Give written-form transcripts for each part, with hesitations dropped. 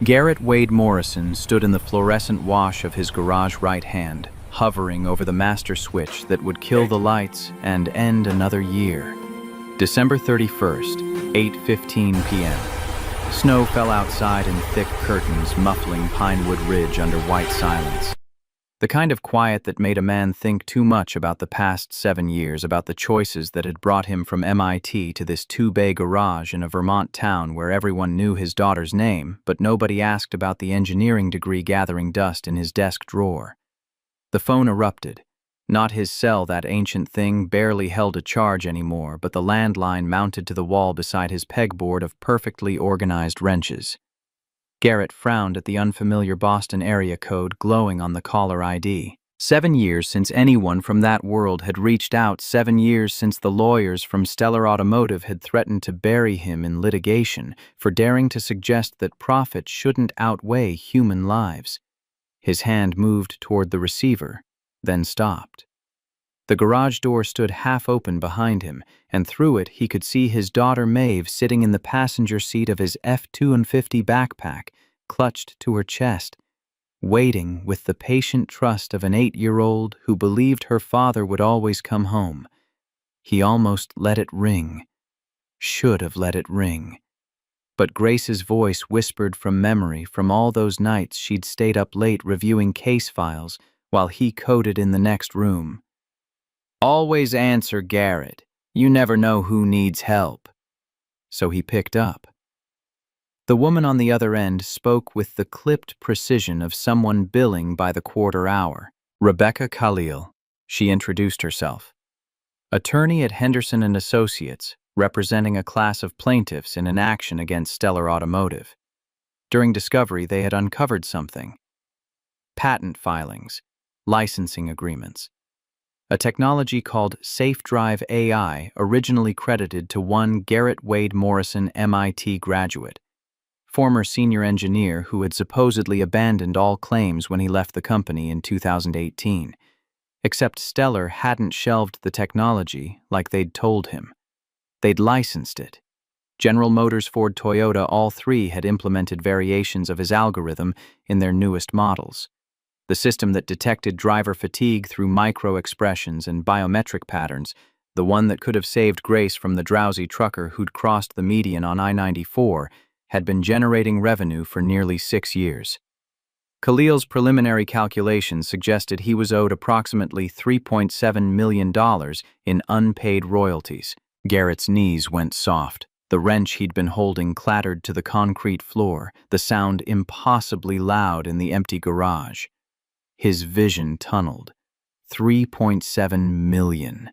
Garrett Wade Morrison stood in the fluorescent wash of his garage right hand, hovering over the master switch that would kill the lights and end another year. December 31st, 8:15 p.m. Snow fell outside in thick curtains, muffling Pinewood Ridge under white silence. The kind of quiet that made a man think too much about the past 7 years, about the choices that had brought him from MIT to this two-bay garage in a Vermont town where everyone knew his daughter's name, but nobody asked about the engineering degree gathering dust in his desk drawer. The phone erupted. Not his cell, that ancient thing, barely held a charge anymore, but the landline mounted to the wall beside his pegboard of perfectly organized wrenches. Garrett frowned at the unfamiliar Boston area code glowing on the caller ID. 7 years since anyone from that world had reached out, 7 years since the lawyers from Stellar Automotive had threatened to bury him in litigation for daring to suggest that profit shouldn't outweigh human lives. His hand moved toward the receiver, then stopped. The garage door stood half open behind him, and through it he could see his daughter Maeve sitting in the passenger seat of his F-250 backpack, clutched to her chest, waiting with the patient trust of an 8-year-old who believed her father would always come home. He almost let it ring. Should have let it ring. But Grace's voice whispered from memory, from all those nights she'd stayed up late reviewing case files while he coded in the next room. "Always answer, Garrett. You never know who needs help." So he picked up. The woman on the other end spoke with the clipped precision of someone billing by the quarter hour. Rebecca Khalil, she introduced herself. Attorney at Henderson & Associates, representing a class of plaintiffs in an action against Stellar Automotive. During discovery, they had uncovered something. Patent filings, licensing agreements. A technology called SafeDrive AI, originally credited to one Garrett Wade Morrison, MIT graduate, former senior engineer who had supposedly abandoned all claims when he left the company in 2018. Except Stellar hadn't shelved the technology like they'd told him. They'd licensed it. General Motors, Ford, Toyota, all three had implemented variations of his algorithm in their newest models. The system that detected driver fatigue through micro-expressions and biometric patterns, the one that could have saved Grace from the drowsy trucker who'd crossed the median on I-94, had been generating revenue for nearly 6 years. Khalil's preliminary calculations suggested he was owed approximately $3.7 million in unpaid royalties. Garrett's knees went soft. The wrench he'd been holding clattered to the concrete floor, the sound impossibly loud in the empty garage. His vision tunneled. $3.7 million.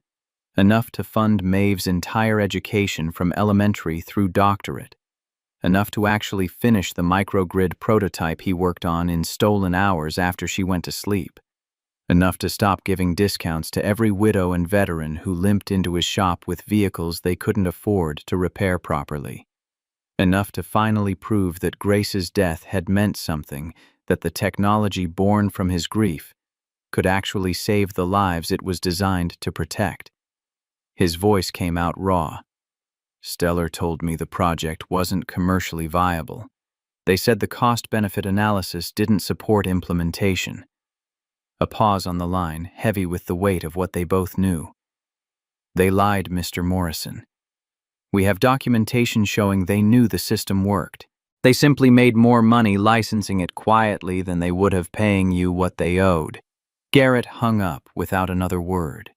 Enough to fund Maeve's entire education from elementary through doctorate. Enough to actually finish the microgrid prototype he worked on in stolen hours after she went to sleep. Enough to stop giving discounts to every widow and veteran who limped into his shop with vehicles they couldn't afford to repair properly. Enough to finally prove that Grace's death had meant something, that the technology born from his grief could actually save the lives it was designed to protect. His voice came out raw. "Stellar told me the project wasn't commercially viable. They said the cost-benefit analysis didn't support implementation." A pause on the line, heavy with the weight of what they both knew. "They lied, Mr. Morrison. We have documentation showing they knew the system worked. They simply made more money licensing it quietly than they would have paying you what they owed." Garrett hung up without another word.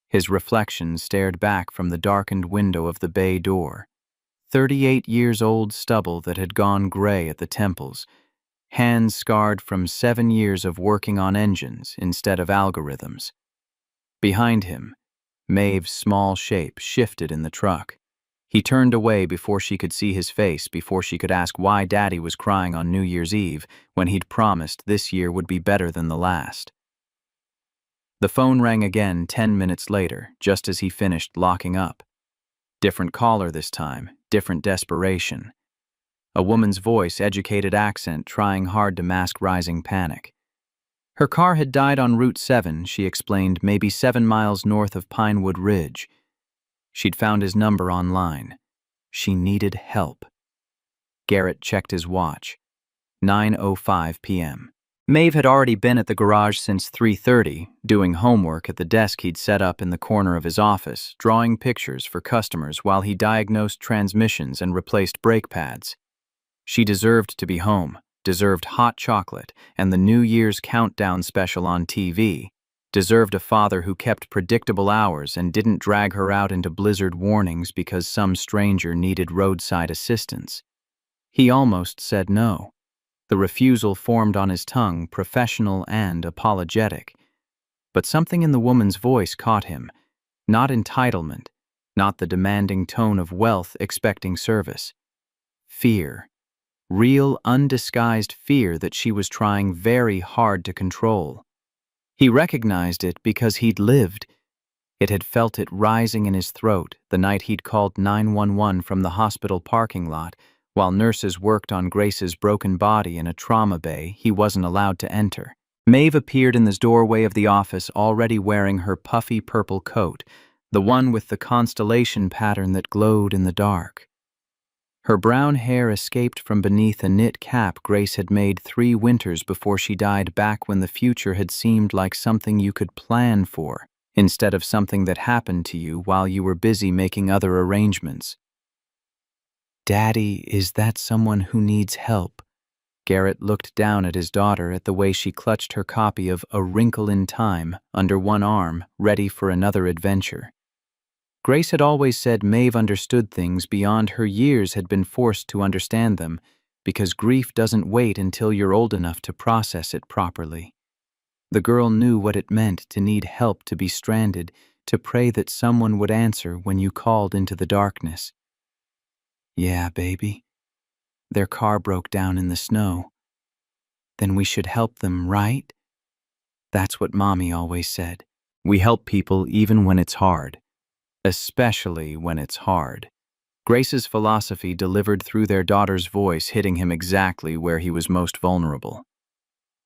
His reflection stared back from the darkened window of the bay door. 38 years old stubble that had gone gray at the temples, hands scarred from 7 years of working on engines instead of algorithms. Behind him, Maeve's small shape shifted in the truck. He turned away before she could see his face, before she could ask why Daddy was crying on New Year's Eve when he'd promised this year would be better than the last. The phone rang again 10 minutes later, just as he finished locking up. Different caller this time, different desperation. A woman's voice, educated accent, trying hard to mask rising panic. Her car had died on Route 7, she explained, maybe 7 miles north of Pinewood Ridge. She'd found his number online. She needed help. Garrett checked his watch. 9:05 p.m. Maeve had already been at the garage since 3:30, doing homework at the desk he'd set up in the corner of his office, drawing pictures for customers while he diagnosed transmissions and replaced brake pads. She deserved to be home, deserved hot chocolate and the New Year's countdown special on TV, deserved a father who kept predictable hours and didn't drag her out into blizzard warnings because some stranger needed roadside assistance. He almost said no. The refusal formed on his tongue, professional and apologetic. But something in the woman's voice caught him. Not entitlement, not the demanding tone of wealth expecting service. Fear. Real, undisguised fear that she was trying very hard to control. He recognized it because he'd lived. It had felt it rising in his throat the night he'd called 911 from the hospital parking lot, while nurses worked on Grace's broken body in a trauma bay he wasn't allowed to enter. Maeve appeared in the doorway of the office already wearing her puffy purple coat, the one with the constellation pattern that glowed in the dark. Her brown hair escaped from beneath a knit cap Grace had made 3 winters before she died, back when the future had seemed like something you could plan for, instead of something that happened to you while you were busy making other arrangements. "Daddy, is that someone who needs help?" Garrett looked down at his daughter at the way she clutched her copy of A Wrinkle in Time under one arm, ready for another adventure. Grace had always said Maeve understood things beyond her years had been forced to understand them, because grief doesn't wait until you're old enough to process it properly. The girl knew what it meant to need help, to be stranded, to pray that someone would answer when you called into the darkness. "Yeah, baby. Their car broke down in the snow. Then we should help them, right?" That's what Mommy always said. We help people even when it's hard. Especially when it's hard. Grace's philosophy delivered through their daughter's voice, hitting him exactly where he was most vulnerable.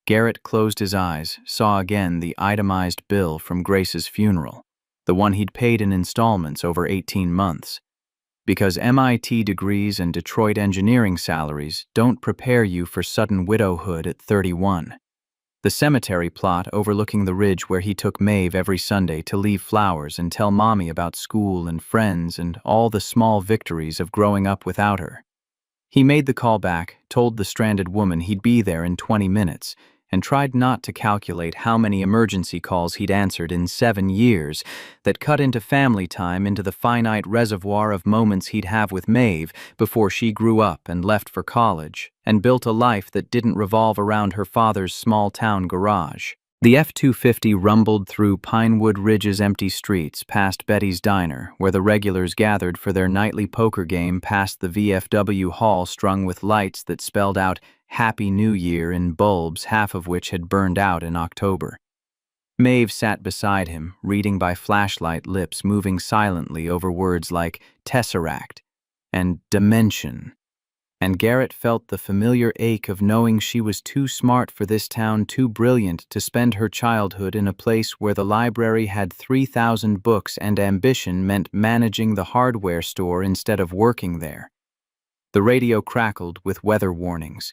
Garrett closed his eyes, saw again the itemized bill from Grace's funeral, the one he'd paid in installments over 18 months. Because MIT degrees and Detroit engineering salaries don't prepare you for sudden widowhood at 31. The cemetery plot overlooking the ridge where he took Maeve every Sunday to leave flowers and tell Mommy about school and friends and all the small victories of growing up without her. He made the call back, told the stranded woman he'd be there in 20 minutes, and tried not to calculate how many emergency calls he'd answered in 7 years that cut into family time, into the finite reservoir of moments he'd have with Maeve before she grew up and left for college and built a life that didn't revolve around her father's small-town garage. The F-250 rumbled through Pinewood Ridge's empty streets, past Betty's Diner, where the regulars gathered for their nightly poker game, past the VFW hall strung with lights that spelled out Happy New Year in bulbs, half of which had burned out in October. Maeve sat beside him, reading by flashlight, lips moving silently over words like tesseract and dimension. And Garrett felt the familiar ache of knowing she was too smart for this town, too brilliant to spend her childhood in a place where the library had 3,000 books and ambition meant managing the hardware store instead of working there. The radio crackled with weather warnings.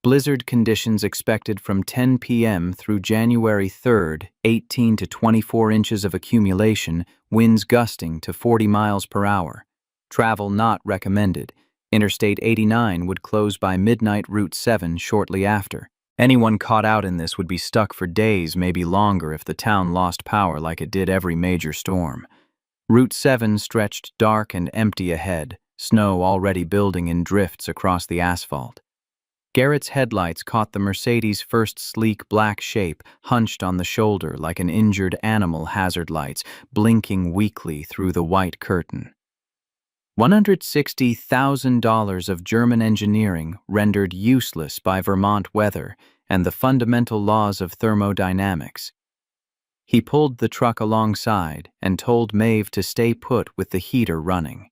Blizzard conditions expected from 10 p.m. through January 3rd, 18 to 24 inches of accumulation, winds gusting to 40 miles per hour. Travel not recommended. Interstate 89 would close by midnight, Route 7 shortly after. Anyone caught out in this would be stuck for days, maybe longer, if the town lost power like it did every major storm. Route 7 stretched dark and empty ahead, snow already building in drifts across the asphalt. Garrett's headlights caught the Mercedes' first sleek black shape, hunched on the shoulder like an injured animal, hazard lights blinking weakly through the white curtain. $160,000 of German engineering rendered useless by Vermont weather and the fundamental laws of thermodynamics. He pulled the truck alongside and told Maeve to stay put with the heater running.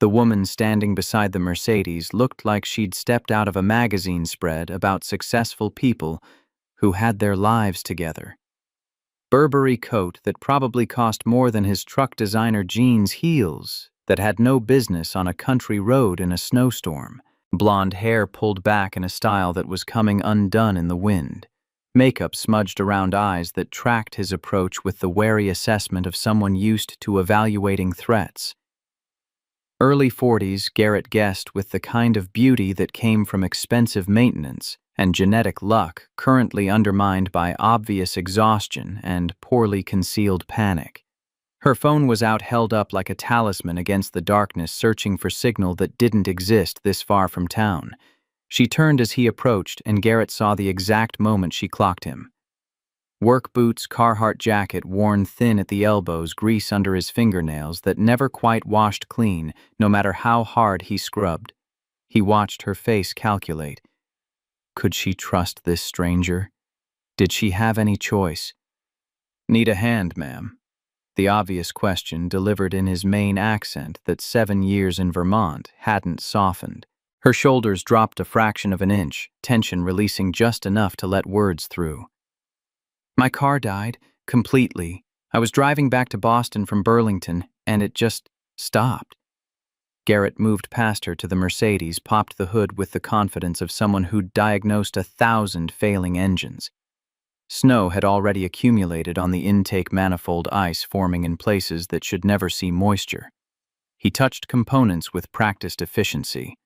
The woman standing beside the Mercedes looked like she'd stepped out of a magazine spread about successful people who had their lives together. Burberry coat that probably cost more than his truck designer jeans heels that had no business on a country road in a snowstorm. blonde hair pulled back in a style that was coming undone in the wind, makeup smudged around eyes that tracked his approach with the wary assessment of someone used to evaluating threats. Early 40s, Garrett guessed, with the kind of beauty that came from expensive maintenance and genetic luck currently undermined by obvious exhaustion and poorly concealed panic. Her phone was out, held up like a talisman against the darkness, searching for signal that didn't exist this far from town. She turned as he approached, and Garrett saw the exact moment she clocked him. Work boots, Carhartt jacket worn thin at the elbows, grease under his fingernails that never quite washed clean, no matter how hard he scrubbed. He watched her face calculate. Could she trust this stranger? Did she have any choice? "Need a hand, ma'am?" The obvious question delivered in his Maine accent that 7 years in Vermont hadn't softened. Her shoulders dropped a fraction of an inch, tension releasing just enough to let words through. "My car died, completely. I was driving back to Boston from Burlington, and it just stopped." Garrett moved past her to the Mercedes, popped the hood with the confidence of someone who'd diagnosed 1,000 failing engines. Snow had already accumulated on the intake manifold, ice forming in places that should never see moisture. He touched components with practiced efficiency.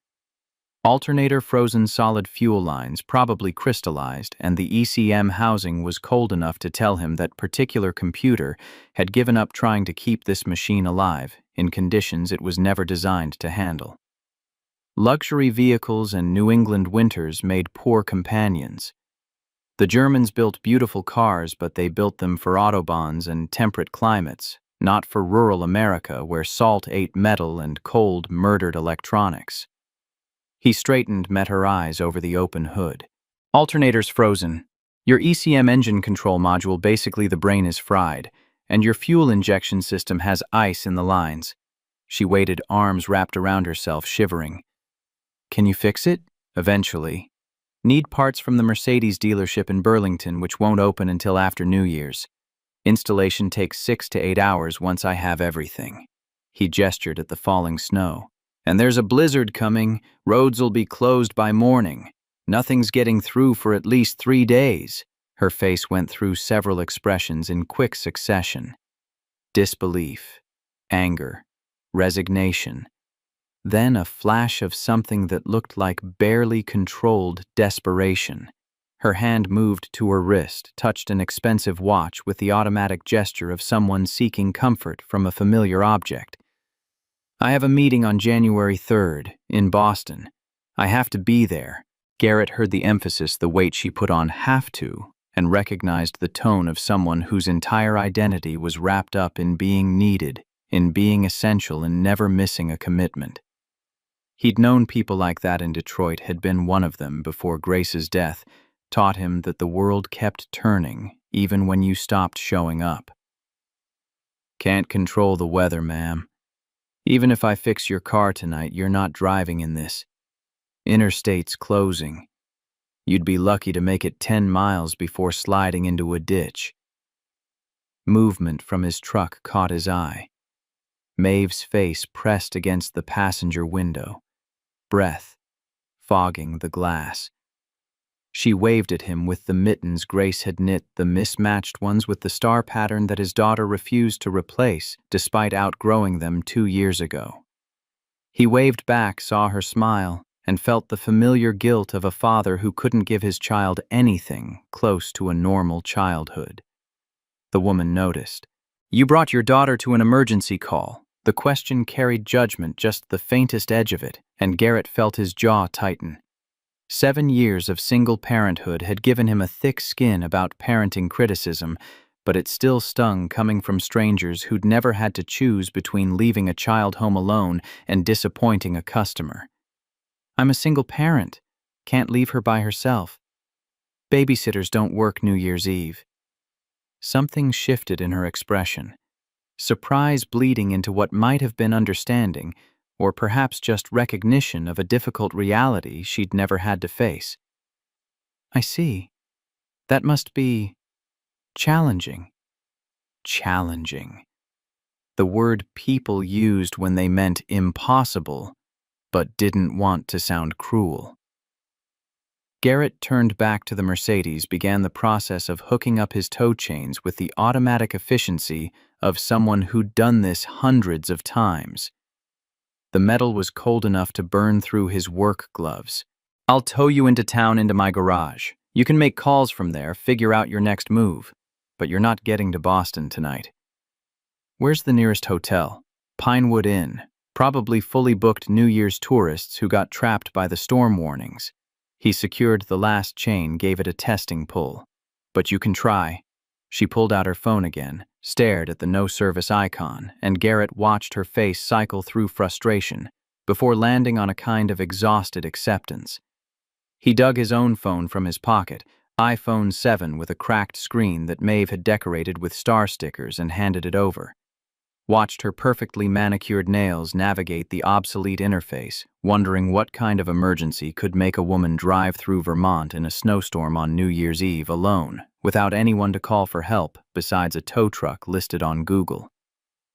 Alternator frozen solid fuel lines probably crystallized, and the ECM housing was cold enough to tell him that particular computer had given up trying to keep this machine alive in conditions it was never designed to handle. Luxury vehicles and New England winters made poor companions. The Germans built beautiful cars, but they built them for autobahns and temperate climates, not for rural America where salt ate metal and cold murdered electronics. He straightened, met her eyes over the open hood. "Alternator's frozen. Your ECM engine control module, basically the brain, is fried, and your fuel injection system has ice in the lines." She waited, arms wrapped around herself, shivering. "Can you fix it?" "Eventually. Need parts from the Mercedes dealership in Burlington, which won't open until after New Year's. Installation takes 6 to 8 hours once I have everything." He gestured at the falling snow. "And there's a blizzard coming. Roads'll be closed by morning. Nothing's getting through for at least 3 days. Her face went through several expressions in quick succession. Disbelief, anger, resignation. Then a flash of something that looked like barely controlled desperation. Her hand moved to her wrist, touched an expensive watch with the automatic gesture of someone seeking comfort from a familiar object. "I have a meeting on January 3rd, in Boston. I have to be there." Garrett heard the emphasis, the weight she put on "have to," and recognized the tone of someone whose entire identity was wrapped up in being needed, in being essential, and never missing a commitment. He'd known people like that in Detroit, had been one of them before Grace's death, taught him that the world kept turning even when you stopped showing up. "Can't control the weather, ma'am. Even if I fix your car tonight, you're not driving in this. Interstate's closing. You'd be lucky to make it 10 miles before sliding into a ditch." Movement from his truck caught his eye. Maeve's face pressed against the passenger window, breath fogging the glass. She waved at him with the mittens Grace had knit, the mismatched ones with the star pattern that his daughter refused to replace despite outgrowing them 2 years ago. He waved back, saw her smile, and felt the familiar guilt of a father who couldn't give his child anything close to a normal childhood. The woman noticed. "You brought your daughter to an emergency call." The question carried judgment, just the faintest edge of it, and Garrett felt his jaw tighten. 7 years of single parenthood had given him a thick skin about parenting criticism, but it still stung coming from strangers who'd never had to choose between leaving a child home alone and disappointing a customer. "I'm a single parent. Can't leave her by herself. Babysitters don't work New Year's Eve." Something shifted in her expression. Surprise bleeding into what might have been understanding, or perhaps just recognition of a difficult reality she'd never had to face. "I see. That must be challenging." Challenging. The word people used when they meant impossible but didn't want to sound cruel. Garrett turned back to the Mercedes, began the process of hooking up his tow chains with the automatic efficiency of someone who'd done this hundreds of times. The metal was cold enough to burn through his work gloves. "I'll tow you into town into my garage. You can make calls from there, figure out your next move. But you're not getting to Boston tonight." "Where's the nearest hotel?" "Pinewood Inn. Probably fully booked New Year's tourists who got trapped by the storm warnings." He secured the last chain, gave it a testing pull. "But you can try." She pulled out her phone again, stared at the no-service icon, and Garrett watched her face cycle through frustration before landing on a kind of exhausted acceptance. He dug his own phone from his pocket, iPhone 7 with a cracked screen that Maeve had decorated with star stickers, and handed it over. Watched her perfectly manicured nails navigate the obsolete interface, wondering what kind of emergency could make a woman drive through Vermont in a snowstorm on New Year's Eve alone, without anyone to call for help besides a tow truck listed on Google.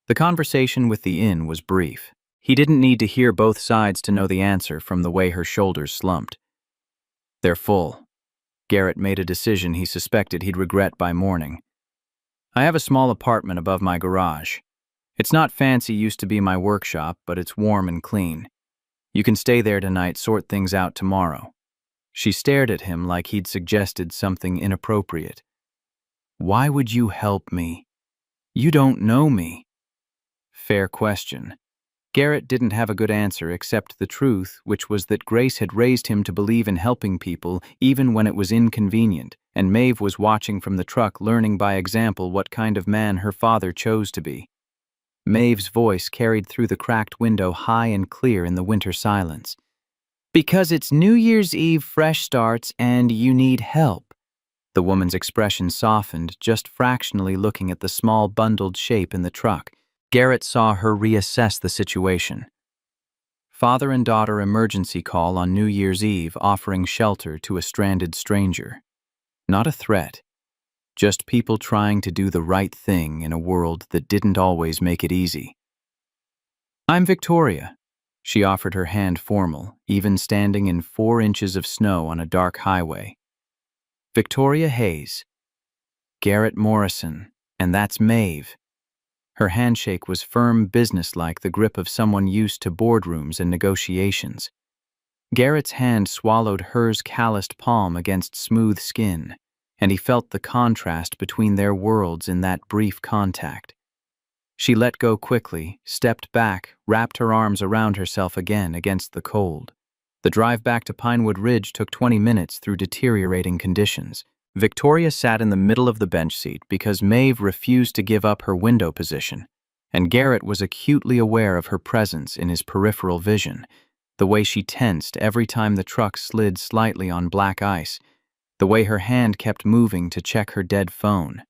The conversation with the inn was brief. He didn't need to hear both sides to know the answer from the way her shoulders slumped. "They're full." Garrett made a decision he suspected he'd regret by morning. "I have a small apartment above my garage. It's not fancy, used to be my workshop, but it's warm and clean. You can stay there tonight, sort things out tomorrow." She stared at him like he'd suggested something inappropriate. "Why would you help me? You don't know me." Fair question. Garrett didn't have a good answer except the truth, which was that Grace had raised him to believe in helping people even when it was inconvenient, and Maeve was watching from the truck, learning by example what kind of man her father chose to be. Maeve's voice carried through the cracked window high and clear in the winter silence. "Because it's New Year's Eve, fresh starts, and you need help." The woman's expression softened, just fractionally looking at the small bundled shape in the truck. Garrett saw her reassess the situation. Father and daughter emergency call on New Year's Eve, offering shelter to a stranded stranger. Not a threat. Just people trying to do the right thing in a world that didn't always make it easy. "I'm Victoria." She offered her hand formal, even standing in 4 inches of snow on a dark highway. "Victoria Hayes." "Garrett Morrison, and that's Maeve." Her handshake was firm, businesslike, the grip of someone used to boardrooms and negotiations. Garrett's hand swallowed hers calloused palm against smooth skin, and he felt the contrast between their worlds in that brief contact. She let go quickly, stepped back, wrapped her arms around herself again against the cold. The drive back to Pinewood Ridge took 20 minutes through deteriorating conditions. Victoria sat in the middle of the bench seat because Maeve refused to give up her window position, and Garrett was acutely aware of her presence in his peripheral vision, the way she tensed every time the truck slid slightly on black ice, the way her hand kept moving to check her dead phone,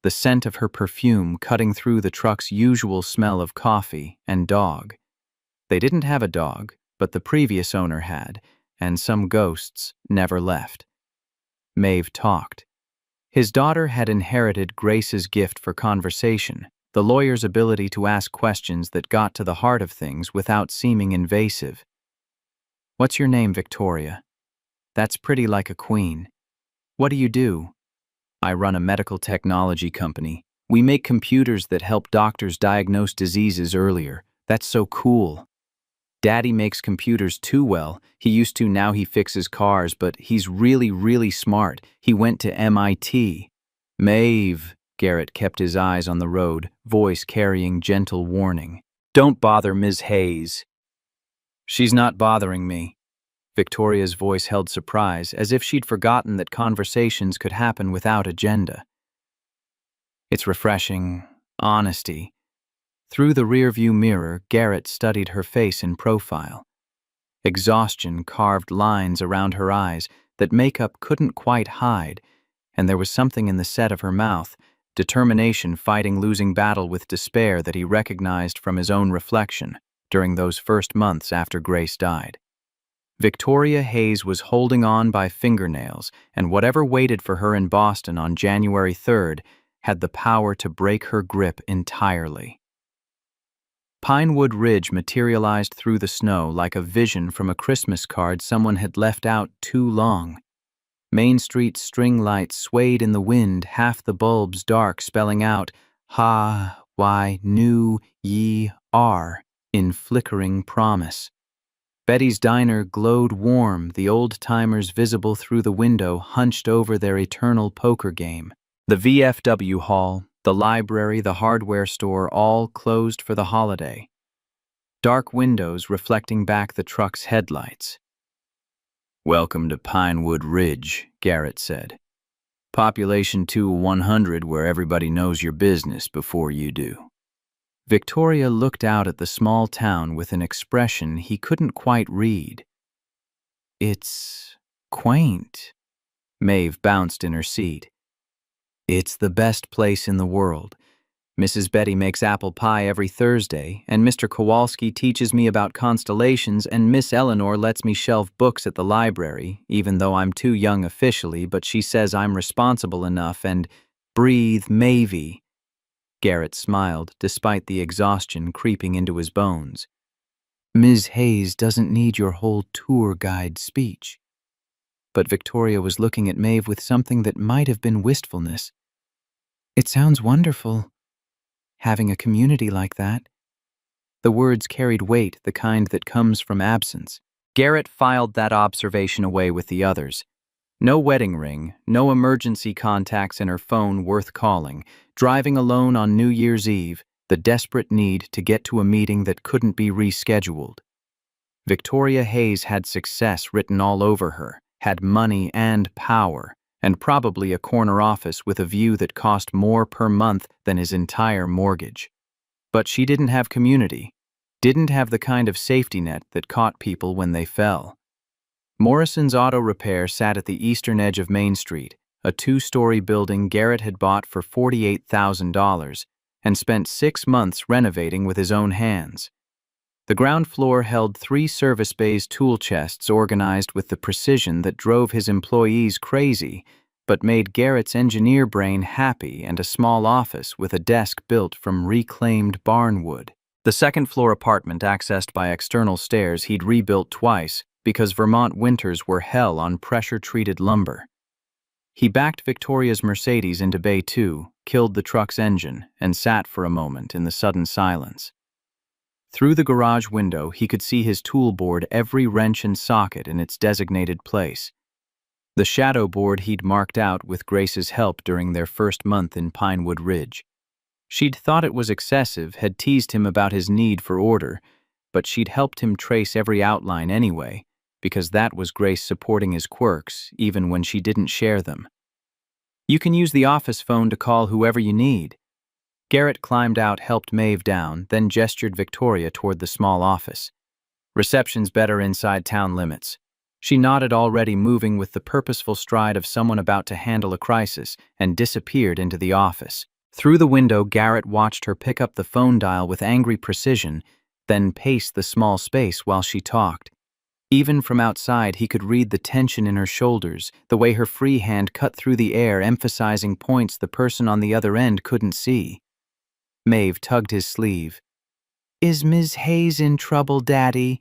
the scent of her perfume cutting through the truck's usual smell of coffee and dog. They didn't have a dog, but the previous owner had, and some ghosts never left. Maeve talked. His daughter had inherited Grace's gift for conversation, the lawyer's ability to ask questions that got to the heart of things without seeming invasive. "What's your name, Victoria?" "That's pretty like a queen." "What do you do?" "I run a medical technology company. We make computers that help doctors diagnose diseases earlier. That's so cool." "Daddy makes computers too. Well, he used to, now he fixes cars, but he's really, really smart. He went to MIT. "Maeve," Garrett kept his eyes on the road, voice carrying gentle warning. "Don't bother Ms. Hayes." "She's not bothering me." Victoria's voice held surprise, as if she'd forgotten that conversations could happen without agenda. "It's refreshing. Honesty." Through the rearview mirror, Garrett studied her face in profile. Exhaustion carved lines around her eyes that makeup couldn't quite hide, and there was something in the set of her mouth, determination fighting losing battle with despair, that he recognized from his own reflection during those first months after Grace died. Victoria Hayes was holding on by fingernails, and whatever waited for her in Boston on January 3rd had the power to break her grip entirely. Pinewood Ridge materialized through the snow like a vision from a Christmas card someone had left out too long. Main Street's string lights swayed in the wind, half the bulbs dark, spelling out, "Ha, why, new, ye, are," in flickering promise. Betty's diner glowed warm, the old-timers visible through the window hunched over their eternal poker game. The VFW hall, the library, the hardware store, all closed for the holiday. Dark windows reflecting back the truck's headlights. "Welcome to Pinewood Ridge," Garrett said. "Population 2-100 where everybody knows your business before you do." Victoria looked out at the small town with an expression he couldn't quite read. "It's quaint." Maeve bounced in her seat. "It's the best place in the world. Mrs. Betty makes apple pie every Thursday, and Mr. Kowalski teaches me about constellations, and Miss Eleanor lets me shelve books at the library, even though I'm too young officially, but she says I'm responsible enough, and breathe, Mavie." Garrett smiled, despite the exhaustion creeping into his bones. "Ms. Hayes doesn't need your whole tour guide speech." But Victoria was looking at Maeve with something that might have been wistfulness. "It sounds wonderful, having a community like that." The words carried weight, the kind that comes from absence. Garrett filed that observation away with the others. No wedding ring, no emergency contacts in her phone worth calling, driving alone on New Year's Eve, the desperate need to get to a meeting that couldn't be rescheduled. Victoria Hayes had success written all over her, had money and power, and probably a corner office with a view that cost more per month than his entire mortgage. But she didn't have community, didn't have the kind of safety net that caught people when they fell. Morrison's Auto Repair sat at the eastern edge of Main Street, a 2-story building Garrett had bought for $48,000 and spent 6 months renovating with his own hands. The ground floor held 3 service bays tool chests organized with the precision that drove his employees crazy, but made Garrett's engineer brain happy, and a small office with a desk built from reclaimed barnwood. The second-floor apartment accessed by external stairs he'd rebuilt twice, because Vermont winters were hell on pressure-treated lumber. He backed Victoria's Mercedes into Bay 2, killed the truck's engine, and sat for a moment in the sudden silence. Through the garage window, he could see his tool board, every wrench and socket in its designated place. The shadow board he'd marked out with Grace's help during their first month in Pinewood Ridge. She'd thought it was excessive, had teased him about his need for order, but she'd helped him trace every outline anyway, because that was Grace supporting his quirks, even when she didn't share them. "You can use the office phone to call whoever you need." Garrett climbed out, helped Maeve down, then gestured Victoria toward the small office. "Reception's better inside town limits." She nodded, already moving with the purposeful stride of someone about to handle a crisis, and disappeared into the office. Through the window, Garrett watched her pick up the phone dial with angry precision, then pace the small space while she talked. Even from outside, he could read the tension in her shoulders, the way her free hand cut through the air, emphasizing points the person on the other end couldn't see. Maeve tugged his sleeve. "Is Ms. Hayes in trouble, Daddy?"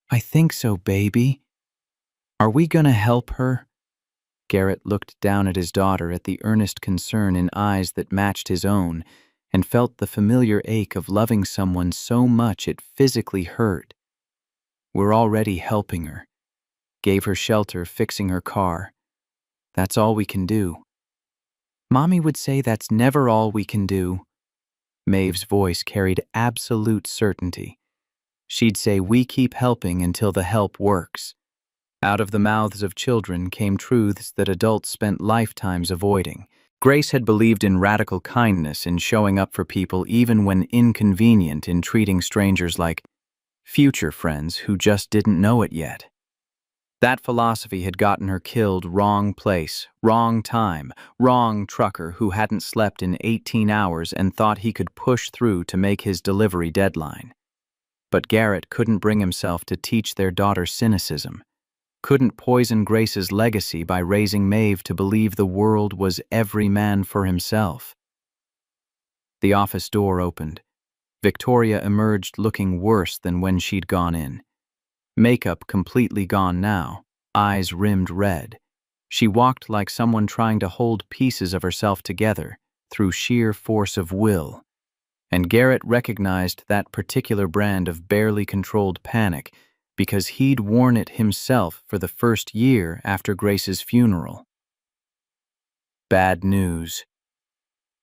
"I think so, baby." "Are we gonna help her?" Garrett looked down at his daughter, at the earnest concern in eyes that matched his own, and felt the familiar ache of loving someone so much it physically hurt. "We're already helping her. Gave her shelter, fixing her car. That's all we can do." "Mommy would say that's never all we can do." Maeve's voice carried absolute certainty. She'd say we keep helping until the help works. Out of the mouths of children came truths that adults spent lifetimes avoiding. Grace had believed in radical kindness, in showing up for people even when inconvenient, in treating strangers like future friends who just didn't know it yet. That philosophy had gotten her killed. Wrong place, wrong time, wrong trucker who hadn't slept in 18 hours and thought he could push through to make his delivery deadline. But Garrett couldn't bring himself to teach their daughter cynicism, couldn't poison Grace's legacy by raising Maeve to believe the world was every man for himself. The office door opened. Victoria emerged looking worse than when she'd gone in. Makeup completely gone now, eyes rimmed red. She walked like someone trying to hold pieces of herself together through sheer force of will. And Garrett recognized that particular brand of barely controlled panic because he'd worn it himself for the first year after Grace's funeral. Bad news.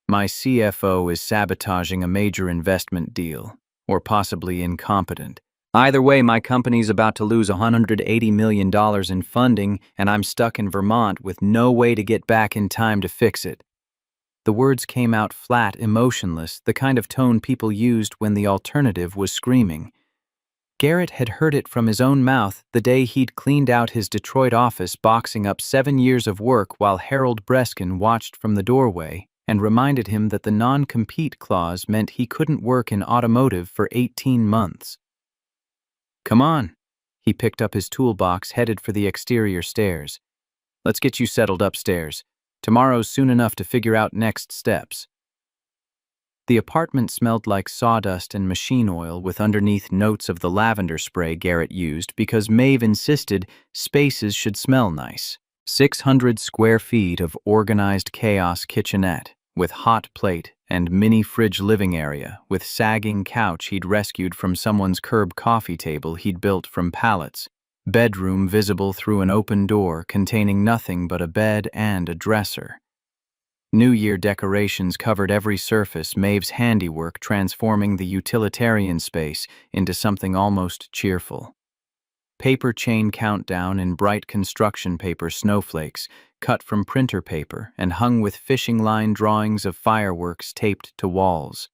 My CFO is sabotaging a major investment deal, or possibly incompetent. Either way, my company's about to lose $180 million in funding, and I'm stuck in Vermont with no way to get back in time to fix it. The words came out flat, emotionless, the kind of tone people used when the alternative was screaming. Garrett had heard it from his own mouth the day he'd cleaned out his Detroit office, boxing up 7 years of work while Harold Breskin watched from the doorway and reminded him that the non-compete clause meant he couldn't work in automotive for 18 months. Come on. He picked up his toolbox, headed for the exterior stairs. Let's get you settled upstairs. Tomorrow's soon enough to figure out next steps. The apartment smelled like sawdust and machine oil, with underneath notes of the lavender spray Garrett used because Maeve insisted spaces should smell nice. 600 square feet of organized chaos kitchenette, with hot plate and mini fridge living area, with sagging couch he'd rescued from someone's curb coffee table he'd built from pallets. Bedroom visible through an open door containing nothing but a bed and a dresser. New Year decorations covered every surface, Maeve's handiwork transforming the utilitarian space into something almost cheerful. Paper chain countdown in bright construction paper snowflakes, cut from printer paper and hung with fishing line drawings of fireworks taped to walls.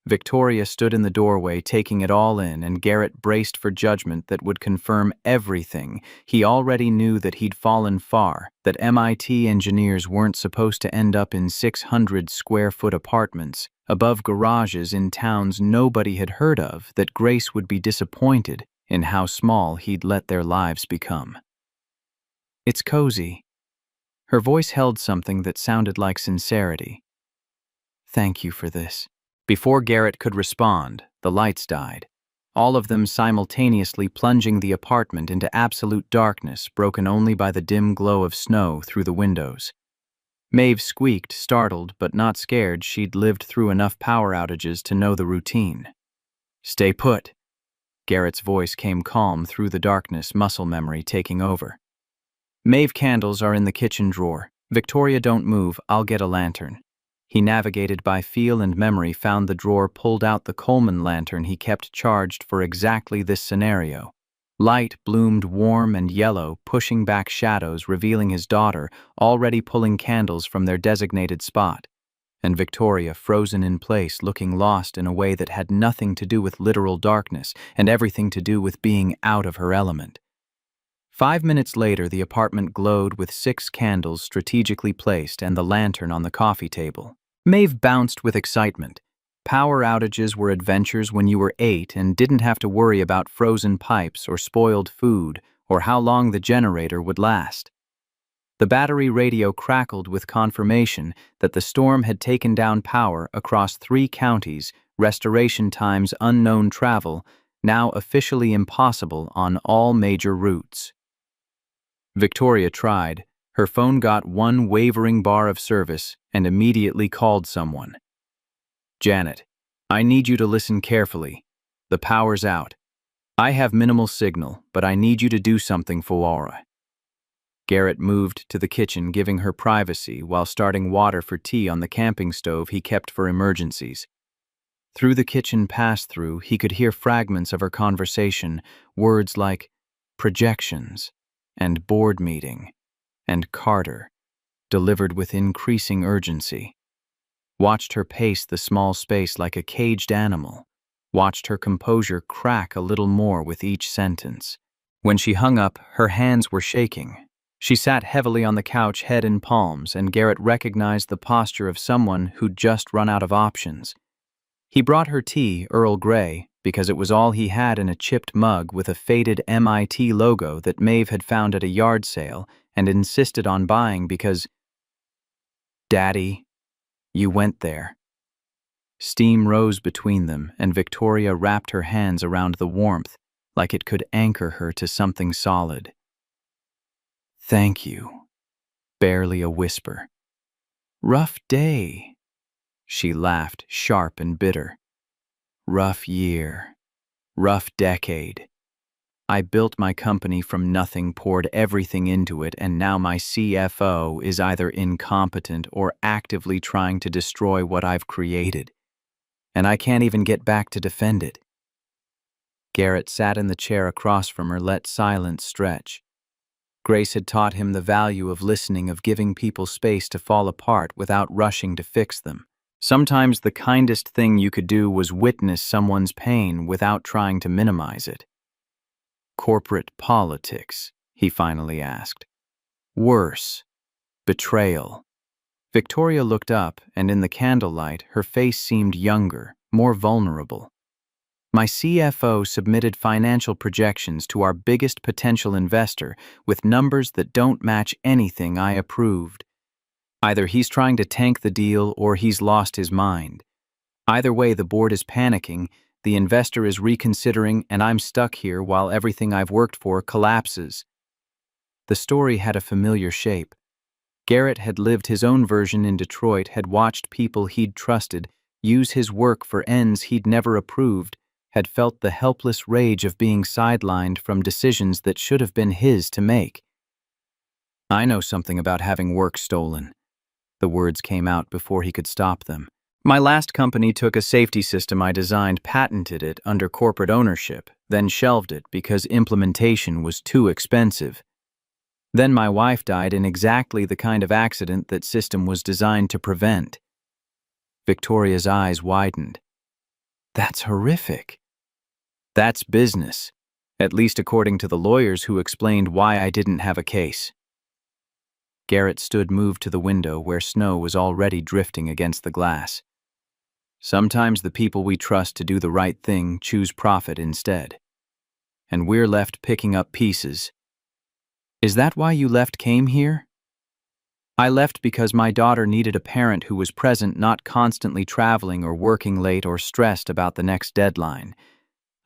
Victoria stood in the doorway taking it all in, and Garrett braced for judgment that would confirm everything he already knew, that he'd fallen far, that MIT engineers weren't supposed to end up in 600-square-foot apartments above garages in towns nobody had heard of, that Grace would be disappointed in how small he'd let their lives become. It's cozy. Her voice held something that sounded like sincerity. Thank you for this. Before Garrett could respond, the lights died, all of them simultaneously plunging the apartment into absolute darkness, broken only by the dim glow of snow through the windows. Maeve squeaked, startled but not scared. She'd lived through enough power outages to know the routine. Stay put. Garrett's voice came calm through the darkness, muscle memory taking over. Maeve, candles are in the kitchen drawer. Victoria, don't move, I'll get a lantern. He navigated by feel and memory, found the drawer, pulled out the Coleman lantern he kept charged for exactly this scenario. Light bloomed warm and yellow, pushing back shadows, revealing his daughter, already pulling candles from their designated spot, and Victoria frozen in place, looking lost in a way that had nothing to do with literal darkness and everything to do with being out of her element. 5 minutes later, the apartment glowed with 6 candles strategically placed and the lantern on the coffee table. Maeve bounced with excitement. Power outages were adventures when you were 8 and didn't have to worry about frozen pipes or spoiled food or how long the generator would last. The battery radio crackled with confirmation that the storm had taken down power across 3 counties, restoration times unknown, travel now officially impossible on all major routes. Victoria tried. Her phone got one wavering bar of service and immediately called someone. Janet, I need you to listen carefully. The power's out. I have minimal signal, but I need you to do something for Laura. Garrett moved to the kitchen, giving her privacy while starting water for tea on the camping stove he kept for emergencies. Through the kitchen pass-through, he could hear fragments of her conversation, words like projections and board meeting and Carter, delivered with increasing urgency. Watched her pace the small space like a caged animal. Watched her composure crack a little more with each sentence. When she hung up, her hands were shaking. She sat heavily on the couch, head in palms, and Garrett recognized the posture of someone who'd just run out of options. He brought her tea, Earl Grey, because it was all he had in a chipped mug with a faded MIT logo that Maeve had found at a yard sale and insisted on buying because, Daddy, you went there. Steam rose between them, and Victoria wrapped her hands around the warmth, like it could anchor her to something solid. "Thank you," barely a whisper. "Rough day." She laughed, sharp and bitter. "Rough year. Rough decade. I built my company from nothing, poured everything into it, and now my CFO is either incompetent or actively trying to destroy what I've created. And I can't even get back to defend it." Garrett sat in the chair across from her, let silence stretch. Grace had taught him the value of listening, of giving people space to fall apart without rushing to fix them. Sometimes the kindest thing you could do was witness someone's pain without trying to minimize it. "Corporate politics?" he finally asked. "Worse. Betrayal." Victoria looked up, and in the candlelight, her face seemed younger, more vulnerable. "My CFO submitted financial projections to our biggest potential investor with numbers that don't match anything I approved. Either he's trying to tank the deal or he's lost his mind. Either way, the board is panicking, the investor is reconsidering, and I'm stuck here while everything I've worked for collapses." The story had a familiar shape. Garrett had lived his own version in Detroit, had watched people he'd trusted use his work for ends he'd never approved, had felt the helpless rage of being sidelined from decisions that should have been his to make. "I know something about having work stolen." The words came out before he could stop them. "My last company took a safety system I designed, patented it under corporate ownership, then shelved it because implementation was too expensive. Then my wife died in exactly the kind of accident that system was designed to prevent." Victoria's eyes widened. "That's horrific." "That's business, at least according to the lawyers who explained why I didn't have a case." Garrett stood moved to the window where snow was already drifting against the glass. "Sometimes the people we trust to do the right thing choose profit instead. And we're left picking up pieces." "Is that why you came here?" "I left because my daughter needed a parent who was present, not constantly traveling or working late or stressed about the next deadline.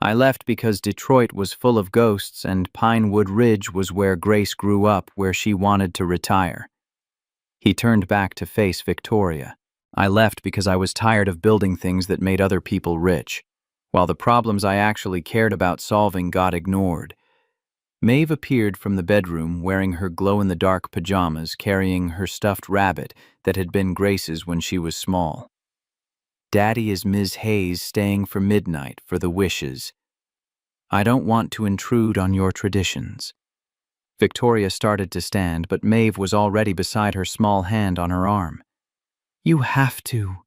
I left because Detroit was full of ghosts and Pinewood Ridge was where Grace grew up, where she wanted to retire." He turned back to face Victoria. "I left because I was tired of building things that made other people rich, while the problems I actually cared about solving got ignored." Maeve appeared from the bedroom wearing her glow-in-the-dark pajamas, carrying her stuffed rabbit that had been Grace's when she was small. "Daddy is Ms. Hayes staying for midnight for the wishes. I don't want to intrude on your traditions." Victoria started to stand, but Maeve was already beside her, small hand on her arm. "You have to.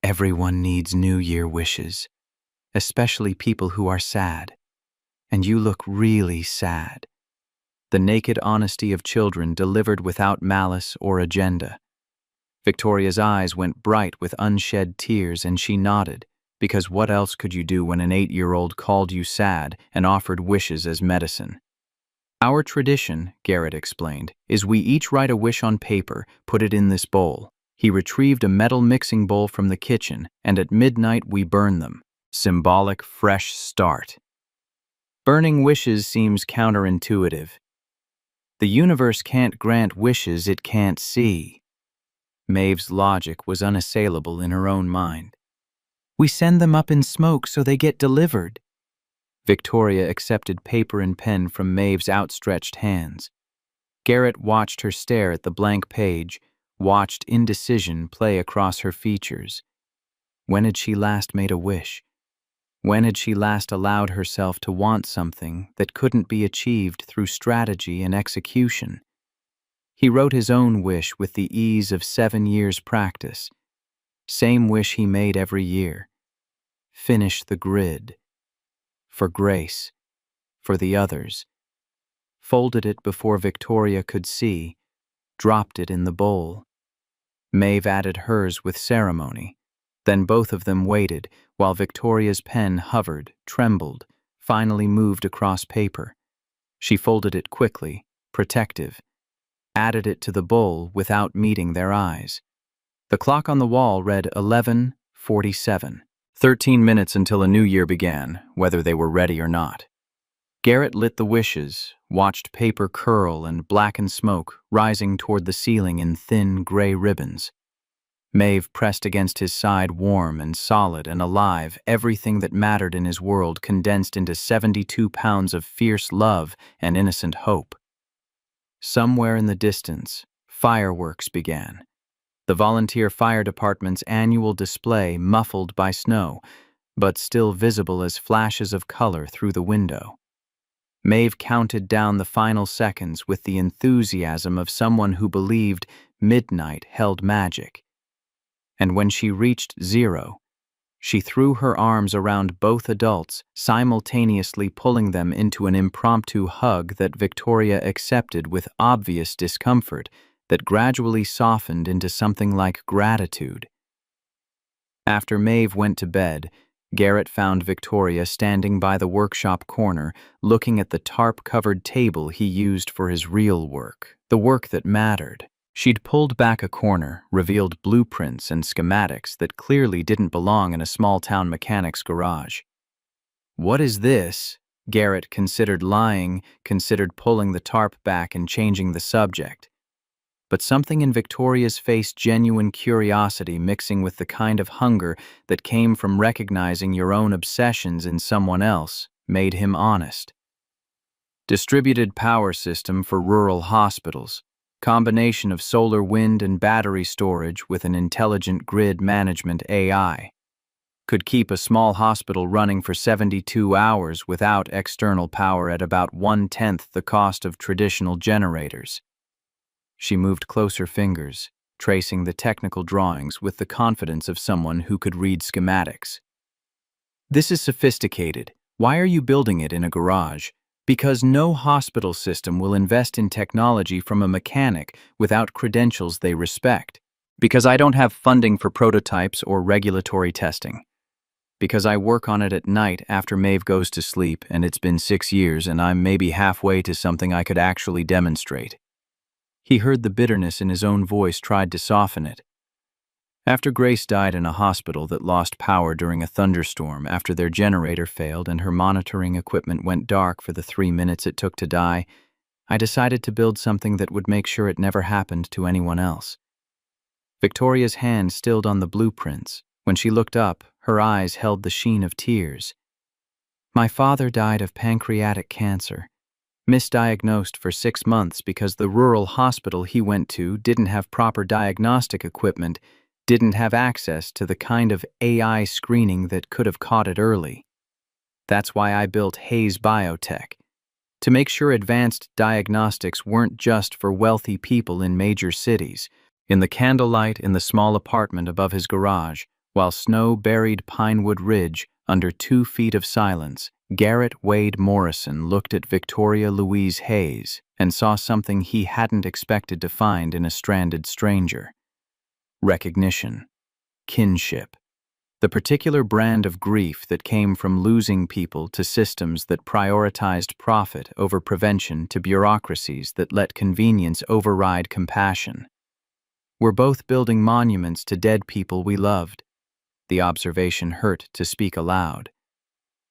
Everyone needs New Year wishes, especially people who are sad. And you look really sad." The naked honesty of children delivered without malice or agenda. Victoria's eyes went bright with unshed tears, and she nodded, because what else could you do when an 8-year-old called you sad and offered wishes as medicine? "Our tradition," Garrett explained, "is we each write a wish on paper, put it in this bowl." He retrieved a metal mixing bowl from the kitchen, and at midnight we burn them. Symbolic fresh start. Burning wishes seems counterintuitive. The universe can't grant wishes it can't see. Maeve's logic was unassailable in her own mind. "We send them up in smoke so they get delivered." Victoria accepted paper and pen from Maeve's outstretched hands. Garrett watched her stare at the blank page, watched indecision play across her features. When had she last made a wish? When had she last allowed herself to want something that couldn't be achieved through strategy and execution? He wrote his own wish with the ease of 7 years' practice. Same wish he made every year. Finish the grid. For Grace. For the others. Folded it before Victoria could see. Dropped it in the bowl. Maeve added hers with ceremony. Then both of them waited, while Victoria's pen hovered, trembled, finally moved across paper. She folded it quickly, protective, added it to the bowl without meeting their eyes. The clock on the wall read 11, 47. 13 minutes until a new year began, whether they were ready or not. Garrett lit the wishes, watched paper curl and blackened smoke rising toward the ceiling in thin gray ribbons. Maeve pressed against his side, warm and solid and alive, everything that mattered in his world condensed into 72 pounds of fierce love and innocent hope. Somewhere in the distance, fireworks began. The volunteer fire department's annual display muffled by snow, but still visible as flashes of color through the window. Maeve counted down the final seconds with the enthusiasm of someone who believed midnight held magic. And when she reached 0, she threw her arms around both adults, simultaneously pulling them into an impromptu hug that Victoria accepted with obvious discomfort that gradually softened into something like gratitude. After Maeve went to bed, Garrett found Victoria standing by the workshop corner, looking at the tarp-covered table he used for his real work, the work that mattered. She'd pulled back a corner, revealed blueprints and schematics that clearly didn't belong in a small-town mechanic's garage. "What is this?" Garrett considered lying, considered pulling the tarp back and changing the subject. But something in Victoria's face, genuine curiosity mixing with the kind of hunger that came from recognizing your own obsessions in someone else, made him honest. Distributed power system for rural hospitals. Combination of solar, wind, and battery storage with an intelligent grid management AI. Could keep a small hospital running for 72 hours without external power at about 1/10 the cost of traditional generators. She moved closer fingers, tracing the technical drawings with the confidence of someone who could read schematics. "This is sophisticated. Why are you building it in a garage? Because no hospital system will invest in technology from a mechanic without credentials they respect. Because I don't have funding for prototypes or regulatory testing. Because I work on it at night after Maeve goes to sleep, and it's been 6 years and I'm maybe halfway to something I could actually demonstrate." He heard the bitterness in his own voice, tried to soften it. After Grace died in a hospital that lost power during a thunderstorm after their generator failed and her monitoring equipment went dark for the 3 minutes it took to die, I decided to build something that would make sure it never happened to anyone else. Victoria's hand stilled on the blueprints. When she looked up, her eyes held the sheen of tears. "My father died of pancreatic cancer. Misdiagnosed for 6 months because the rural hospital he went to didn't have proper diagnostic equipment, didn't have access to the kind of AI screening that could have caught it early. That's why I built Hayes Biotech, to make sure advanced diagnostics weren't just for wealthy people in major cities." In the candlelight in the small apartment above his garage, while snow buried Pinewood Ridge under 2 feet of silence, Garrett Wade Morrison looked at Victoria Louise Hayes and saw something he hadn't expected to find in a stranded stranger. Recognition. Kinship. The particular brand of grief that came from losing people to systems that prioritized profit over prevention, to bureaucracies that let convenience override compassion. "We're both building monuments to dead people we loved." The observation hurt to speak aloud.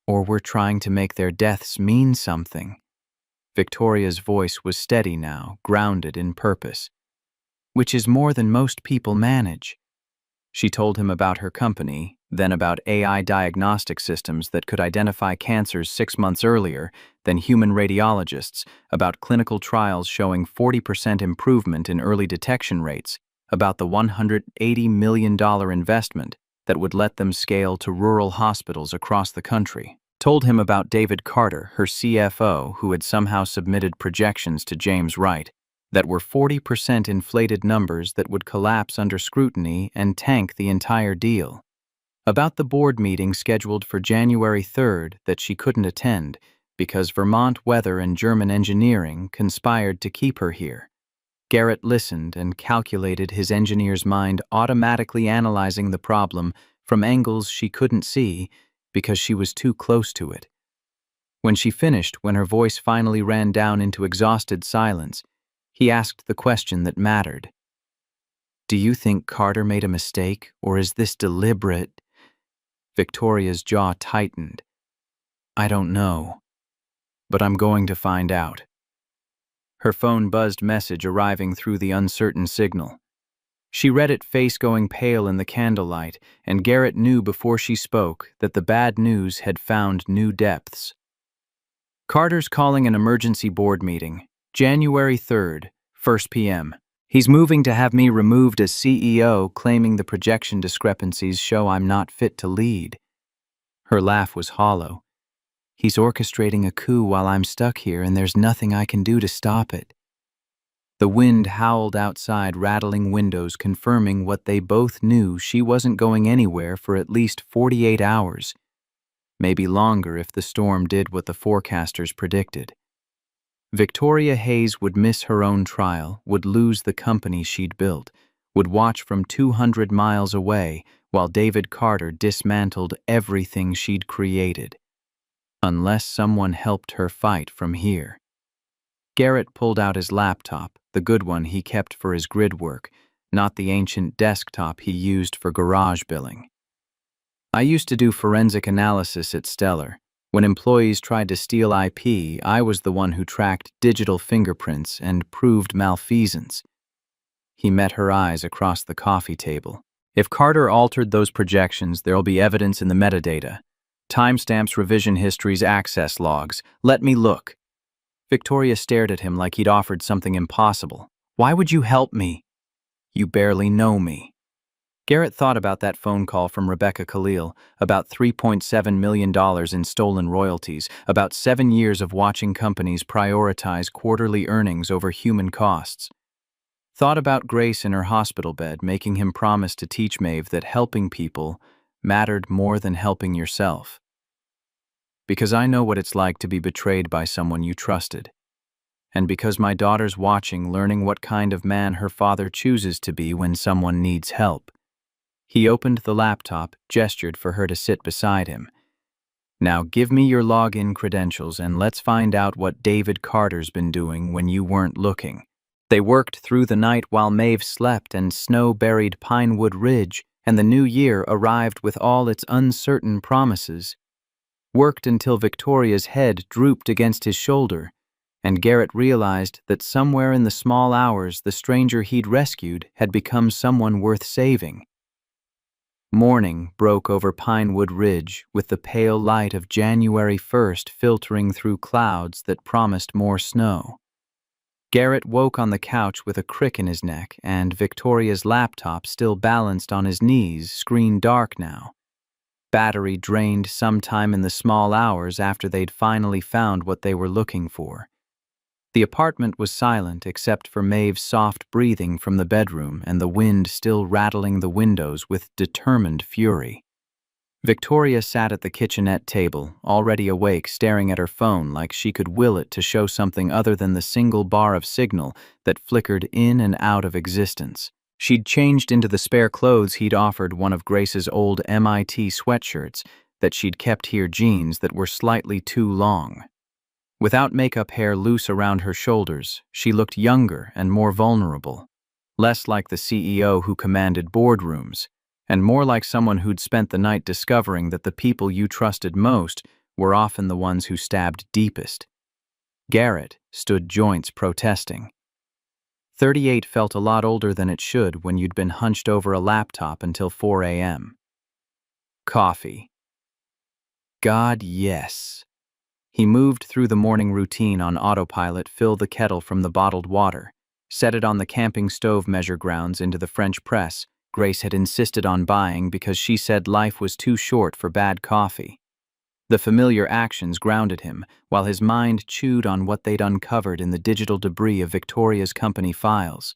"Or we're trying to make their deaths mean something." Victoria's voice was steady now, grounded in purpose. "Which is more than most people manage." She told him about her company, then about AI diagnostic systems that could identify cancers 6 months earlier than human radiologists, about clinical trials showing 40% improvement in early detection rates, about the $180 million investment that would let them scale to rural hospitals across the country. Told him about David Carter, her CFO, who had somehow submitted projections to James Wright that were 40% inflated numbers that would collapse under scrutiny and tank the entire deal. About the board meeting scheduled for January 3rd that she couldn't attend because Vermont weather and German engineering conspired to keep her here. Garrett listened and calculated, his engineer's mind automatically analyzing the problem from angles she couldn't see because she was too close to it. When she finished, when her voice finally ran down into exhausted silence, he asked the question that mattered. Do you think Carter made a mistake, or is this deliberate? Victoria's jaw tightened. I don't know, but I'm going to find out. Her phone buzzed message arriving through the uncertain signal. She read it, face going pale in the candlelight, and Garrett knew before she spoke that the bad news had found new depths. Carter's calling an emergency board meeting, January 3rd, 1 p.m. He's moving to have me removed as CEO, claiming the projection discrepancies show I'm not fit to lead. Her laugh was hollow. He's orchestrating a coup while I'm stuck here, and there's nothing I can do to stop it. The wind howled outside, rattling windows, confirming what they both knew: she wasn't going anywhere for at least 48 hours. Maybe longer if the storm did what the forecasters predicted. Victoria Hayes would miss her own trial, would lose the company she'd built, would watch from 200 miles away while David Carter dismantled everything she'd created. Unless someone helped her fight from here. Garrett pulled out his laptop, the good one he kept for his grid work, not the ancient desktop he used for garage billing. I used to do forensic analysis at Stellar. When employees tried to steal IP, I was the one who tracked digital fingerprints and proved malfeasance. He met her eyes across the coffee table. If Carter altered those projections, there'll be evidence in the metadata. Timestamps, revision histories, access logs. Let me look. Victoria stared at him like he'd offered something impossible. Why would you help me? You barely know me. Garrett thought about that phone call from Rebecca Khalil, about $3.7 million in stolen royalties, about 7 years of watching companies prioritize quarterly earnings over human costs. Thought about Grace in her hospital bed, making him promise to teach Maeve that helping people mattered more than helping yourself. Because I know what it's like to be betrayed by someone you trusted. And because my daughter's watching, learning what kind of man her father chooses to be when someone needs help. He opened the laptop, gestured for her to sit beside him. Now give me your login credentials and let's find out what David Carter's been doing when you weren't looking. They worked through the night while Maeve slept and snow-buried Pinewood Ridge, and the new year arrived with all its uncertain promises. Worked until Victoria's head drooped against his shoulder, and Garrett realized that somewhere in the small hours the stranger he'd rescued had become someone worth saving. Morning broke over Pinewood Ridge with the pale light of January 1st filtering through clouds that promised more snow. Garrett woke on the couch with a crick in his neck, and Victoria's laptop still balanced on his knees, screen dark now. Battery drained sometime in the small hours after they'd finally found what they were looking for. The apartment was silent except for Maeve's soft breathing from the bedroom and the wind still rattling the windows with determined fury. Victoria sat at the kitchenette table, already awake, staring at her phone like she could will it to show something other than the single bar of signal that flickered in and out of existence. She'd changed into the spare clothes he'd offered, one of Grace's old MIT sweatshirts that she'd kept here, jeans that were slightly too long. Without makeup, hair loose around her shoulders, she looked younger and more vulnerable, less like the CEO who commanded boardrooms, and more like someone who'd spent the night discovering that the people you trusted most were often the ones who stabbed deepest. Garrett stood joints protesting. 38 felt a lot older than it should when you'd been hunched over a laptop until 4 a.m. Coffee. God, yes. He moved through the morning routine on autopilot, filled the kettle from the bottled water, set it on the camping stove, measure grounds into the French press Grace had insisted on buying because she said life was too short for bad coffee. The familiar actions grounded him, while his mind chewed on what they'd uncovered in the digital debris of Victoria's company files.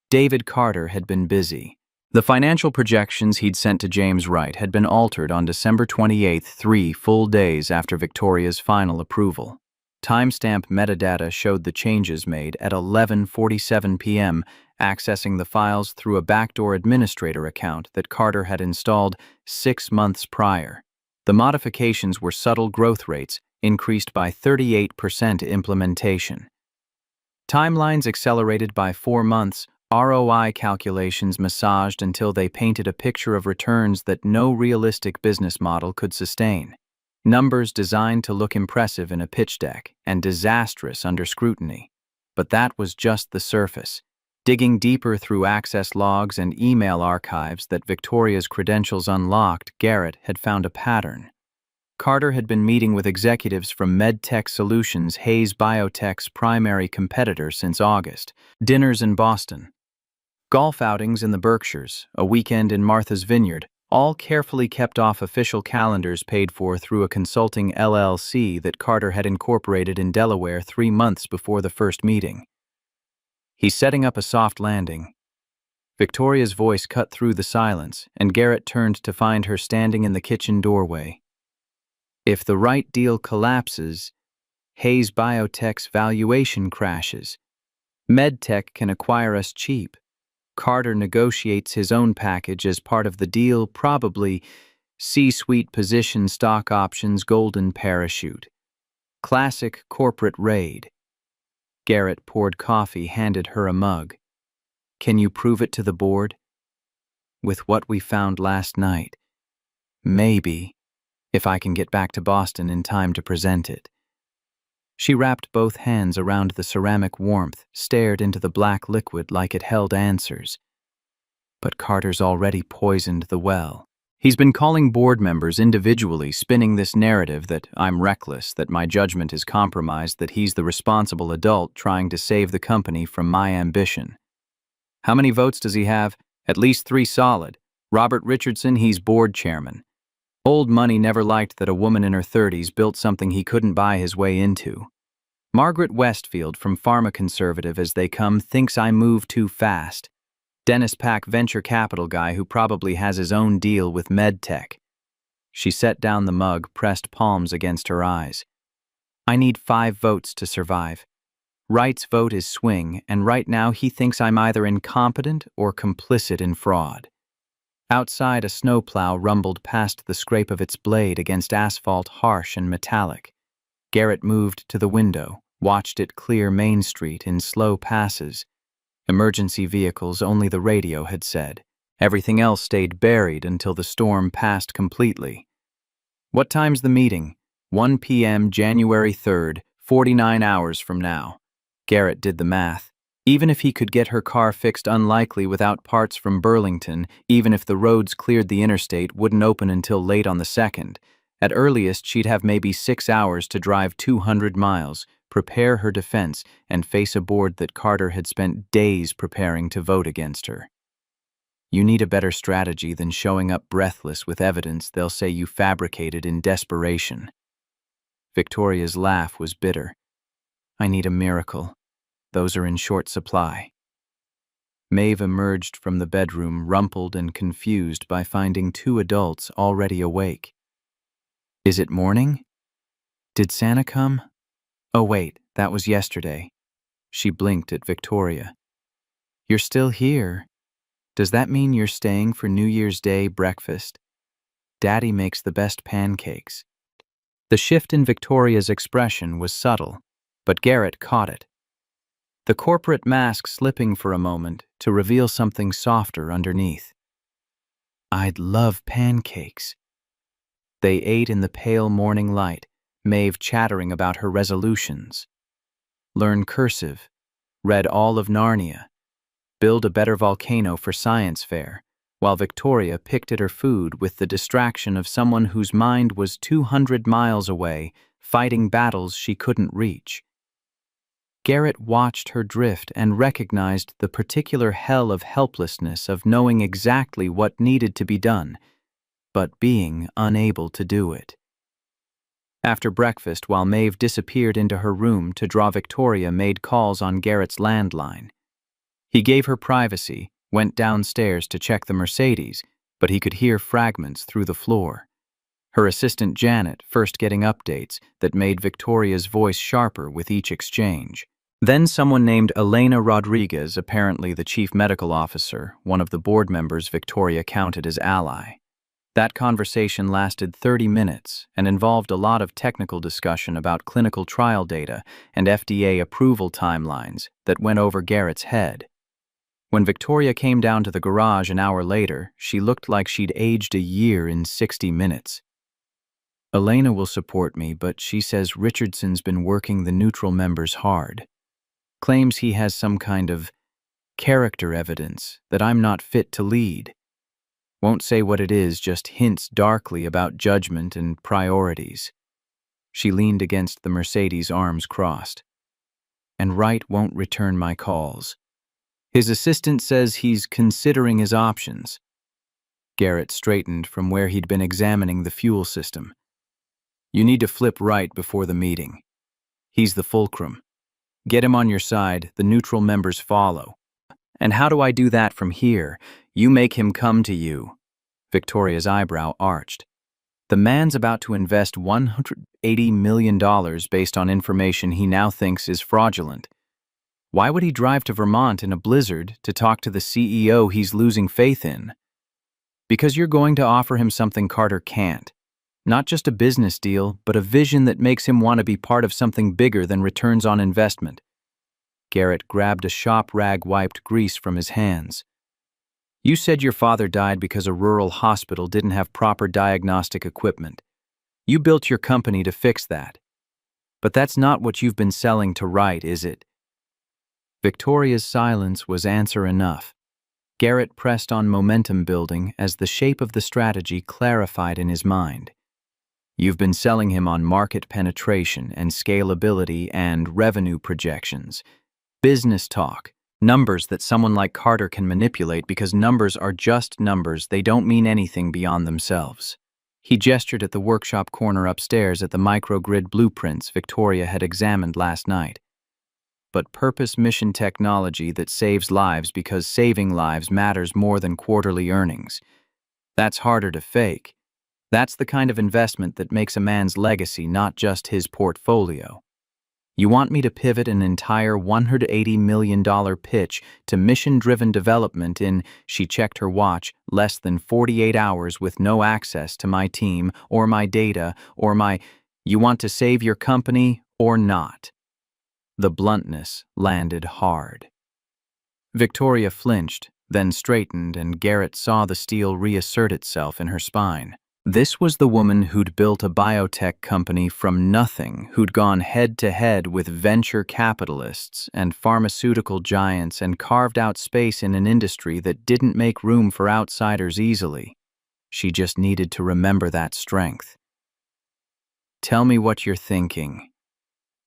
David Carter had been busy. The financial projections he'd sent to James Wright had been altered on December 28, 3 full days after Victoria's final approval. Timestamp metadata showed the changes made at 11:47 p.m., accessing the files through a backdoor administrator account that Carter had installed 6 months prior. The modifications were subtle growth rates, increased by 38% implementation. Timelines accelerated by 4 months, ROI calculations massaged until they painted a picture of returns that no realistic business model could sustain. Numbers designed to look impressive in a pitch deck and disastrous under scrutiny. But that was just the surface. Digging deeper through access logs and email archives that Victoria's credentials unlocked, Garrett had found a pattern. Carter had been meeting with executives from MedTech Solutions, Hayes Biotech's primary competitor, since August. Dinners in Boston, golf outings in the Berkshires, a weekend in Martha's Vineyard, all carefully kept off official calendars paid for through a consulting LLC that Carter had incorporated in Delaware 3 months before the first meeting. He's setting up a soft landing. Victoria's voice cut through the silence, and Garrett turned to find her standing in the kitchen doorway. If the right deal collapses, Hayes Biotech's valuation crashes. MedTech can acquire us cheap. Carter negotiates his own package as part of the deal, probably C-suite position, stock options, golden parachute. Classic corporate raid. Garrett poured coffee, handed her a mug. Can you prove it to the board? With what we found last night. Maybe, if I can get back to Boston in time to present it. She wrapped both hands around the ceramic warmth, stared into the black liquid like it held answers. But Carter's already poisoned the well. He's been calling board members individually, spinning this narrative that I'm reckless, that my judgment is compromised, that he's the responsible adult trying to save the company from my ambition. How many votes does he have? At least 3 solid. Robert Richardson, he's board chairman. Old money never liked that a woman in her 30s built something he couldn't buy his way into. Margaret Westfield, from Pharma Conservative as they come, thinks I move too fast. Dennis Pack, venture capital guy who probably has his own deal with MedTech. She set down the mug, pressed palms against her eyes. I need 5 votes to survive. Wright's vote is swing, and right now he thinks I'm either incompetent or complicit in fraud. Outside, a snowplow rumbled past the scrape of its blade against asphalt, harsh and metallic. Garrett moved to the window, watched it clear Main Street in slow passes. Emergency vehicles, only the radio had said. Everything else stayed buried until the storm passed completely. What time's the meeting? 1 p.m. January 3rd, 49 hours from now. Garrett did the math. Even if he could get her car fixed, unlikely without parts from Burlington, even if the roads cleared, the interstate wouldn't open until late on the 2nd. At earliest, she'd have maybe 6 hours to drive 200 miles, prepare her defense, and face a board that Carter had spent days preparing to vote against her. You need a better strategy than showing up breathless with evidence they'll say you fabricated in desperation. Victoria's laugh was bitter. I need a miracle. Those are in short supply. Maeve emerged from the bedroom, rumpled and confused by finding 2 adults already awake. Is it morning? Did Santa come? Oh wait, that was yesterday. She blinked at Victoria. You're still here. Does that mean you're staying for New Year's Day breakfast? Daddy makes the best pancakes. The shift in Victoria's expression was subtle, but Garrett caught it. The corporate mask slipping for a moment to reveal something softer underneath. I'd love pancakes. They ate in the pale morning light, Maeve chattering about her resolutions. Learn cursive, read all of Narnia, build a better volcano for science fair, while Victoria picked at her food with the distraction of someone whose mind was 200 miles away, fighting battles she couldn't reach. Garrett watched her drift and recognized the particular hell of helplessness of knowing exactly what needed to be done, but being unable to do it. After breakfast, while Maeve disappeared into her room to draw, Victoria made calls on Garrett's landline. He gave her privacy, went downstairs to check the Mercedes, but he could hear fragments through the floor. Her assistant Janet first getting updates that made Victoria's voice sharper with each exchange. Then someone named Elena Rodriguez, apparently the chief medical officer, one of the board members Victoria counted as ally. That conversation lasted 30 minutes and involved a lot of technical discussion about clinical trial data and FDA approval timelines that went over Garrett's head. When Victoria came down to the garage an hour later, she looked like she'd aged a year in 60 minutes. Elena will support me, but she says Richardson's been working the neutral members hard. Claims he has some kind of character evidence that I'm not fit to lead. Won't say what it is, just hints darkly about judgment and priorities. She leaned against the Mercedes, arms crossed. And Wright won't return my calls. His assistant says he's considering his options. Garrett straightened from where he'd been examining the fuel system. You need to flip Wright before the meeting. He's the fulcrum. Get him on your side, the neutral members follow. And how do I do that from here? You make him come to you. Victoria's eyebrow arched. The man's about to invest $180 million based on information he now thinks is fraudulent. Why would he drive to Vermont in a blizzard to talk to the CEO he's losing faith in? Because you're going to offer him something Carter can't. Not just a business deal, but a vision that makes him want to be part of something bigger than returns on investment. Garrett grabbed a shop rag, wiped grease from his hands. You said your father died because a rural hospital didn't have proper diagnostic equipment. You built your company to fix that. But that's not what you've been selling to Wright, is it? Victoria's silence was answer enough. Garrett pressed on momentum building as the shape of the strategy clarified in his mind. You've been selling him on market penetration and scalability and revenue projections. Business talk. Numbers that someone like Carter can manipulate because numbers are just numbers, they don't mean anything beyond themselves. He gestured at the workshop corner upstairs at the microgrid blueprints Victoria had examined last night. But purpose mission technology that saves lives because saving lives matters more than quarterly earnings. That's harder to fake. That's the kind of investment that makes a man's legacy, not just his portfolio. You want me to pivot an entire $180 million pitch to mission-driven development in, she checked her watch, less than 48 hours with no access to my team or my data or my, you want to save your company or not? The bluntness landed hard. Victoria flinched, then straightened, and Garrett saw the steel reassert itself in her spine. This was the woman who'd built a biotech company from nothing, who'd gone head-to-head with venture capitalists and pharmaceutical giants and carved out space in an industry that didn't make room for outsiders easily. She just needed to remember that strength. Tell me what you're thinking.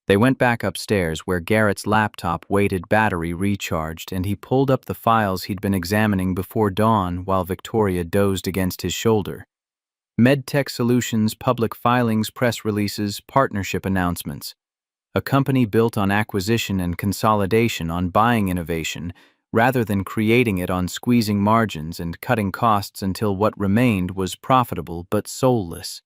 They went back upstairs where Garrett's laptop waited battery recharged, and he pulled up the files he'd been examining before dawn while Victoria dozed against his shoulder. MedTech Solutions, public filings, press releases, partnership announcements. A company built on acquisition and consolidation, on buying innovation, rather than creating it on squeezing margins and cutting costs until what remained was profitable but soulless.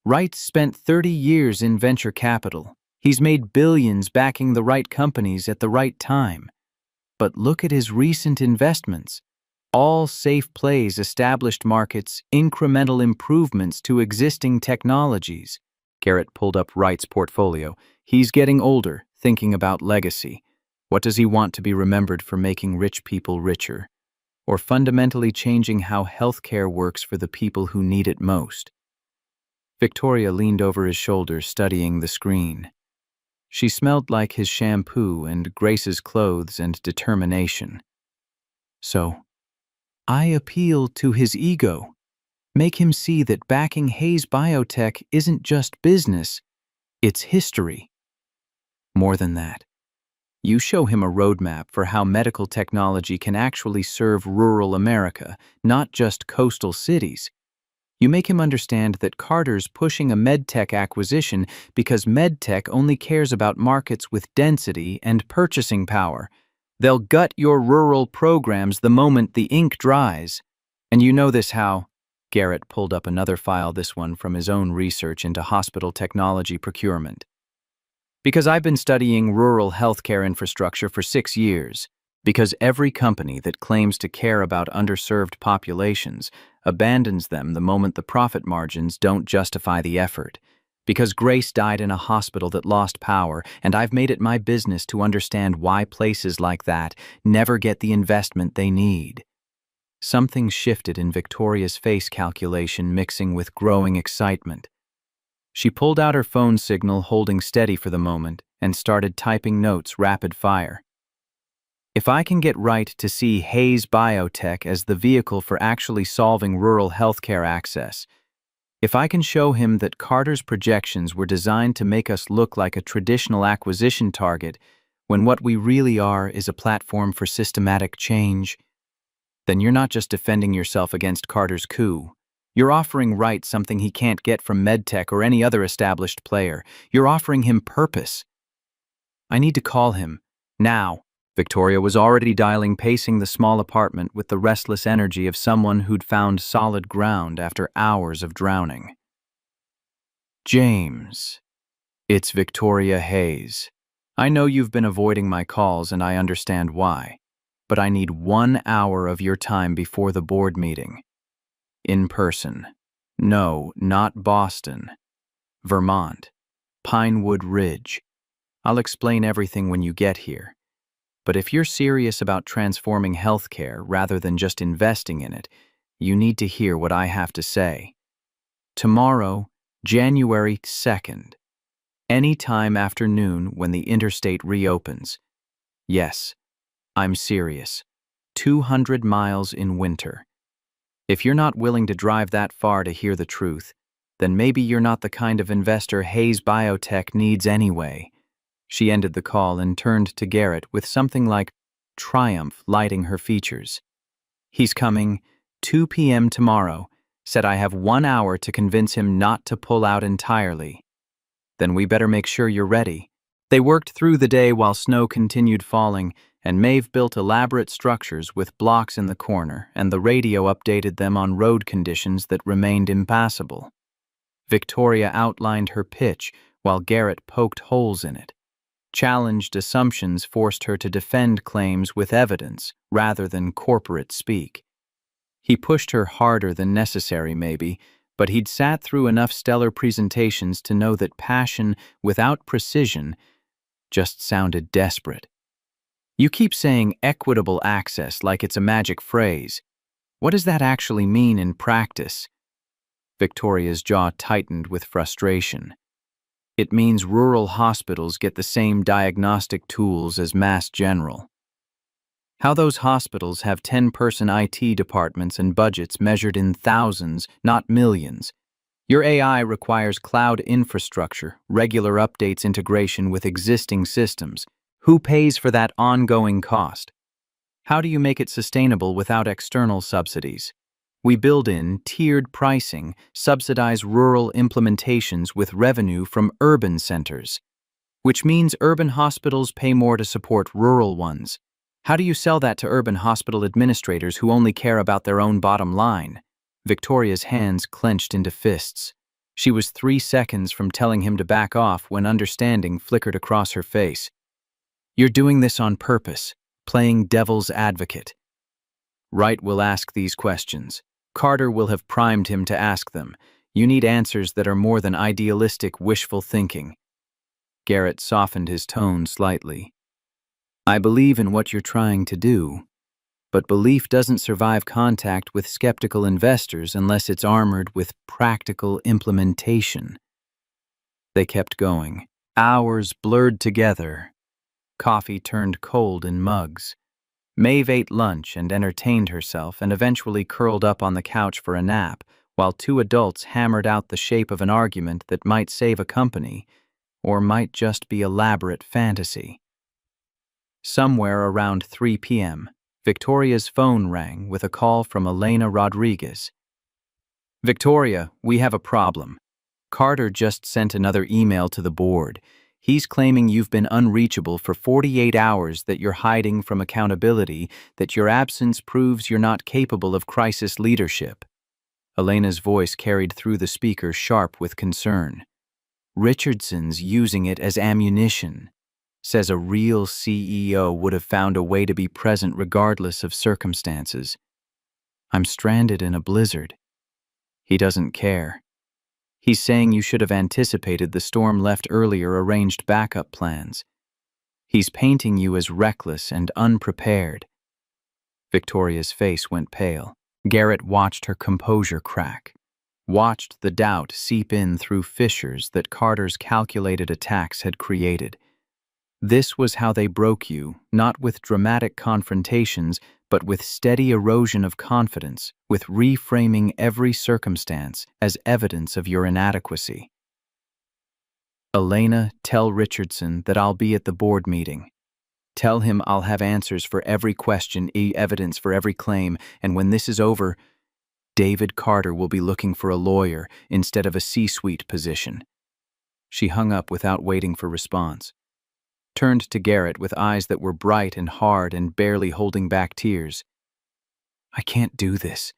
Wright spent 30 years in venture capital. He's made billions backing the right companies at the right time. But look at his recent investments. All safe plays, established markets, incremental improvements to existing technologies. Garrett pulled up Wright's portfolio. He's getting older, thinking about legacy. What does he want to be remembered for, making rich people richer? Or fundamentally changing how healthcare works for the people who need it most? Victoria leaned over his shoulder, studying the screen. She smelled like his shampoo and Grace's clothes and determination. So, I appeal to his ego. Make him see that backing Hayes Biotech isn't just business, it's history. More than that, you show him a roadmap for how medical technology can actually serve rural America, not just coastal cities. You make him understand that Carter's pushing a medtech acquisition because medtech only cares about markets with density and purchasing power. They'll gut your rural programs the moment the ink dries. And you know this how? Garrett pulled up another file, this one from his own research into hospital technology procurement. Because I've been studying rural healthcare infrastructure for 6 years. Because every company that claims to care about underserved populations abandons them the moment the profit margins don't justify the effort. Because Grace died in a hospital that lost power, and I've made it my business to understand why places like that never get the investment they need. Something shifted in Victoria's face calculation, mixing with growing excitement. She pulled out her phone signal, holding steady for the moment, and started typing notes rapid fire. If I can get Wright to see Hayes Biotech as the vehicle for actually solving rural healthcare access, if I can show him that Carter's projections were designed to make us look like a traditional acquisition target, when what we really are is a platform for systematic change, then you're not just defending yourself against Carter's coup. You're offering Wright something he can't get from MedTech or any other established player. You're offering him purpose. I need to call him. Now. Victoria was already dialing, pacing the small apartment with the restless energy of someone who'd found solid ground after hours of drowning. James. It's Victoria Hayes. I know you've been avoiding my calls and I understand why, but I need 1 hour of your time before the board meeting. In person. No, not Boston. Vermont. Pinewood Ridge. I'll explain everything when you get here. But if you're serious about transforming healthcare rather than just investing in it, you need to hear what I have to say. Tomorrow, January 2nd. Any time after noon when the interstate reopens. Yes, I'm serious. 200 miles in winter. If you're not willing to drive that far to hear the truth, then maybe you're not the kind of investor Hayes Biotech needs anyway. She ended the call and turned to Garrett with something like triumph lighting her features. He's coming, 2 p.m. tomorrow, said I have 1 hour to convince him not to pull out entirely. Then we better make sure you're ready. They worked through the day while snow continued falling, and Maeve built elaborate structures with blocks in the corner, and the radio updated them on road conditions that remained impassable. Victoria outlined her pitch while Garrett poked holes in it. Challenged assumptions forced her to defend claims with evidence rather than corporate speak. He pushed her harder than necessary, maybe, but he'd sat through enough stellar presentations to know that passion without precision just sounded desperate. You keep saying equitable access like it's a magic phrase. What does that actually mean in practice? Victoria's jaw tightened with frustration. It means rural hospitals get the same diagnostic tools as Mass General. How those hospitals have 10-person IT departments and budgets measured in thousands, not millions. Your AI requires cloud infrastructure, regular updates, integration with existing systems. Who pays for that ongoing cost? How do you make it sustainable without external subsidies? We build in tiered pricing, subsidize rural implementations with revenue from urban centers, which means urban hospitals pay more to support rural ones. How do you sell that to urban hospital administrators who only care about their own bottom line? Victoria's hands clenched into fists. She was 3 seconds from telling him to back off when understanding flickered across her face. You're doing this on purpose, playing devil's advocate. Wright will ask these questions. Carter will have primed him to ask them. You need answers that are more than idealistic, wishful thinking. Garrett softened his tone slightly. I believe in what you're trying to do, but belief doesn't survive contact with skeptical investors unless it's armored with practical implementation. They kept going. Hours blurred together. Coffee turned cold in mugs. Maeve ate lunch and entertained herself and eventually curled up on the couch for a nap, while 2 adults hammered out the shape of an argument that might save a company, or might just be elaborate fantasy. Somewhere around 3 p.m., Victoria's phone rang with a call from Elena Rodriguez. Victoria, we have a problem. Carter just sent another email to the board. He's claiming you've been unreachable for 48 hours, that you're hiding from accountability, that your absence proves you're not capable of crisis leadership. Elena's voice carried through the speaker, sharp with concern. Richardson's using it as ammunition. Says a real CEO would have found a way to be present regardless of circumstances. I'm stranded in a blizzard. He doesn't care. He's saying you should have anticipated the storm, left earlier, arranged backup plans. He's painting you as reckless and unprepared." Victoria's face went pale. Garrett watched her composure crack, watched the doubt seep in through fissures that Carter's calculated attacks had created. This was how they broke you, not with dramatic confrontations, but with steady erosion of confidence, with reframing every circumstance as evidence of your inadequacy. "Elena, tell Richardson that I'll be at the board meeting. Tell him I'll have answers for every question, evidence for every claim, and when this is over, David Carter will be looking for a lawyer instead of a C-suite position." She hung up without waiting for response, turned to Garrett with eyes that were bright and hard and barely holding back tears. "I can't do this.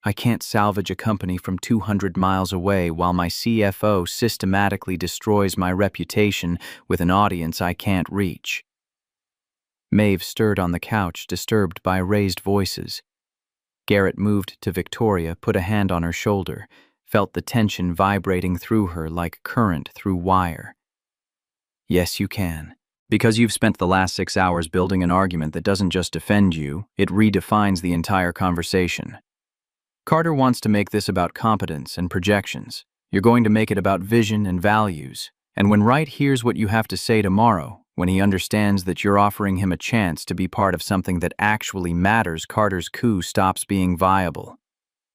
I can't salvage a company from 200 miles away while my CFO systematically destroys my reputation with an audience I can't reach." Maeve stirred on the couch, disturbed by raised voices. Garrett moved to Victoria, put a hand on her shoulder, felt the tension vibrating through her like current through wire. "Yes, you can. Because you've spent the last 6 hours building an argument that doesn't just defend you, it redefines the entire conversation. Carter wants to make this about competence and projections. You're going to make it about vision and values. And when Wright hears what you have to say tomorrow, when he understands that you're offering him a chance to be part of something that actually matters, Carter's coup stops being viable.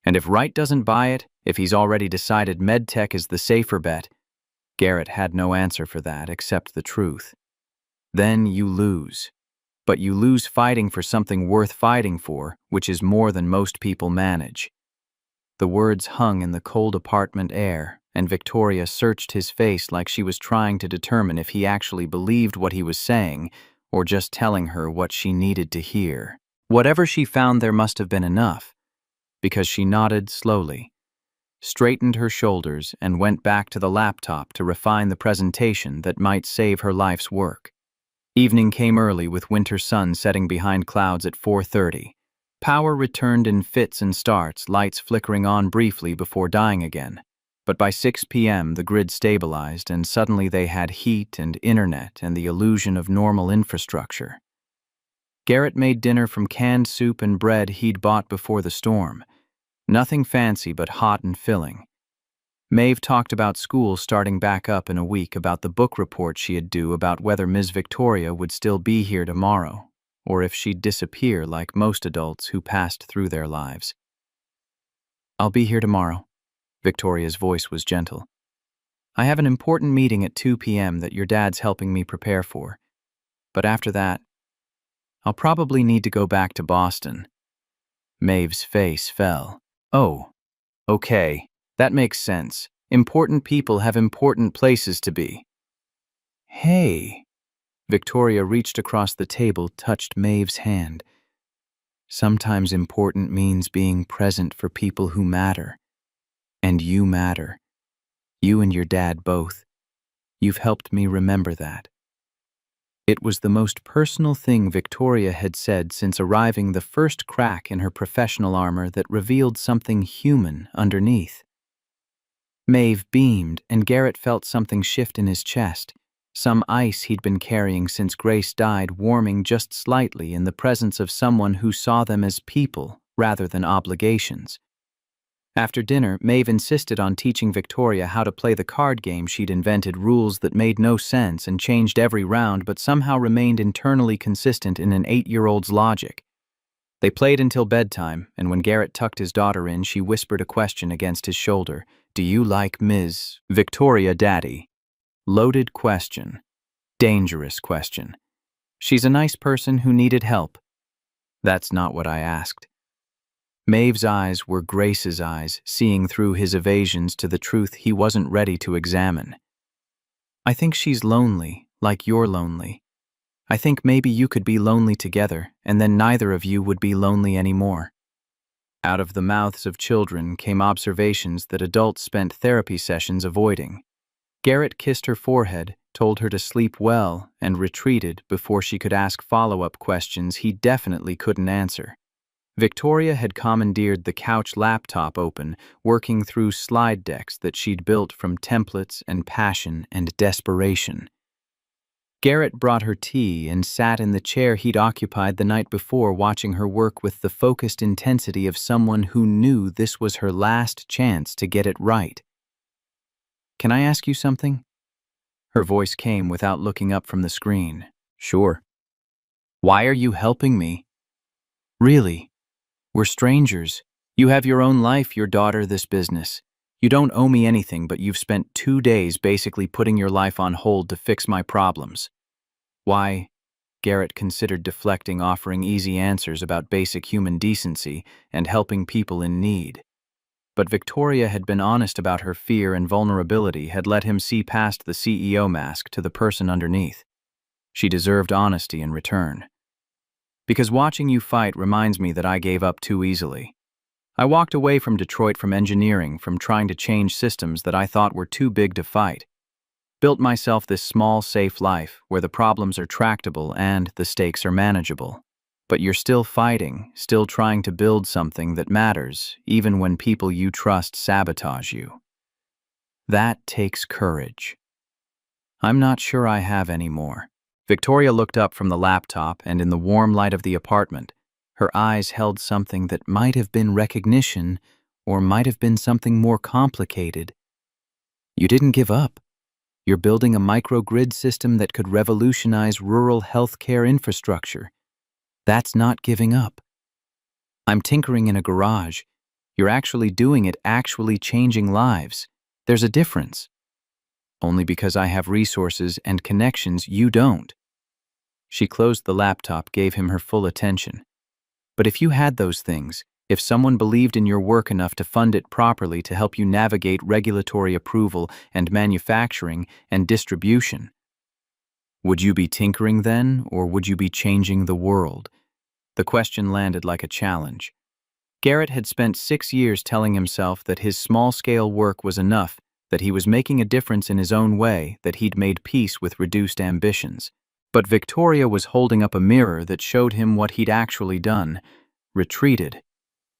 And if Wright doesn't buy it, if he's already decided medtech is the safer bet," Garrett had no answer for that except the truth, "then you lose. But you lose fighting for something worth fighting for, which is more than most people manage." The words hung in the cold apartment air, and Victoria searched his face like she was trying to determine if he actually believed what he was saying or just telling her what she needed to hear. Whatever she found there must have been enough, because she nodded slowly, straightened her shoulders, and went back to the laptop to refine the presentation that might save her life's work. Evening came early, with winter sun setting behind clouds at 4:30. Power returned in fits and starts, lights flickering on briefly before dying again. But by 6 p.m. the grid stabilized, and suddenly they had heat and internet and the illusion of normal infrastructure. Garrett made dinner from canned soup and bread he'd bought before the storm. Nothing fancy, but hot and filling. Maeve talked about school starting back up in a week, about the book report she'd due, about whether Ms. Victoria would still be here tomorrow, or if she'd disappear like most adults who passed through their lives. "I'll be here tomorrow." Victoria's voice was gentle. "I have an important meeting at 2 p.m. that your dad's helping me prepare for. But after that, I'll probably need to go back to Boston." Maeve's face fell. "Oh, okay. That makes sense. Important people have important places to be." "Hey." Victoria reached across the table, touched Maeve's hand. "Sometimes important means being present for people who matter. And you matter. You and your dad both. You've helped me remember that." It was the most personal thing Victoria had said since arriving, the first crack in her professional armor that revealed something human underneath. Maeve beamed, and Garrett felt something shift in his chest, some ice he'd been carrying since Grace died warming just slightly in the presence of someone who saw them as people rather than obligations. After dinner, Maeve insisted on teaching Victoria how to play the card game she'd invented, rules that made no sense and changed every round but somehow remained internally consistent in an 8-year-old's logic. They played until bedtime, and when Garrett tucked his daughter in, she whispered a question against his shoulder. "Do you like Ms. Victoria, Daddy?" Loaded question. Dangerous question. "She's a nice person who needed help." "That's not what I asked." Maeve's eyes were Grace's eyes, seeing through his evasions to the truth he wasn't ready to examine. "I think she's lonely, like you're lonely. I think maybe you could be lonely together, and then neither of you would be lonely anymore." Out of the mouths of children came observations that adults spent therapy sessions avoiding. Garrett kissed her forehead, told her to sleep well, and retreated before she could ask follow-up questions he definitely couldn't answer. Victoria had commandeered the couch laptop open, working through slide decks that she'd built from templates and passion and desperation. Garrett brought her tea and sat in the chair he'd occupied the night before, watching her work with the focused intensity of someone who knew this was her last chance to get it right. "Can I ask you something?" Her voice came without looking up from the screen. "Sure." "Why are you helping me?" "Really? We're strangers. You have your own life, your daughter, this business. You don't owe me anything, but you've spent 2 days basically putting your life on hold to fix my problems." "Why?" Garrett considered deflecting, offering easy answers about basic human decency and helping people in need. But Victoria had been honest about her fear and vulnerability, had let him see past the CEO mask to the person underneath. She deserved honesty in return. "Because watching you fight reminds me that I gave up too easily. I walked away from Detroit, from engineering, from trying to change systems that I thought were too big to fight. Built myself this small, safe life where the problems are tractable and the stakes are manageable. But you're still fighting, still trying to build something that matters, even when people you trust sabotage you. That takes courage." "I'm not sure I have any more." Victoria looked up from the laptop, and in the warm light of the apartment, her eyes held something that might have been recognition or might have been something more complicated. "You didn't give up. You're building a microgrid system that could revolutionize rural healthcare infrastructure. That's not giving up. I'm tinkering in a garage. You're actually doing it, actually changing lives. There's a difference. Only because I have resources and connections, you don't." She closed the laptop, gave him her full attention. "But if you had those things, if someone believed in your work enough to fund it properly to help you navigate regulatory approval and manufacturing and distribution, would you be tinkering then, or would you be changing the world?" The question landed like a challenge. Garrett had spent 6 years telling himself that his small-scale work was enough, that he was making a difference in his own way, that he'd made peace with reduced ambitions. But Victoria was holding up a mirror that showed him what he'd actually done: retreated,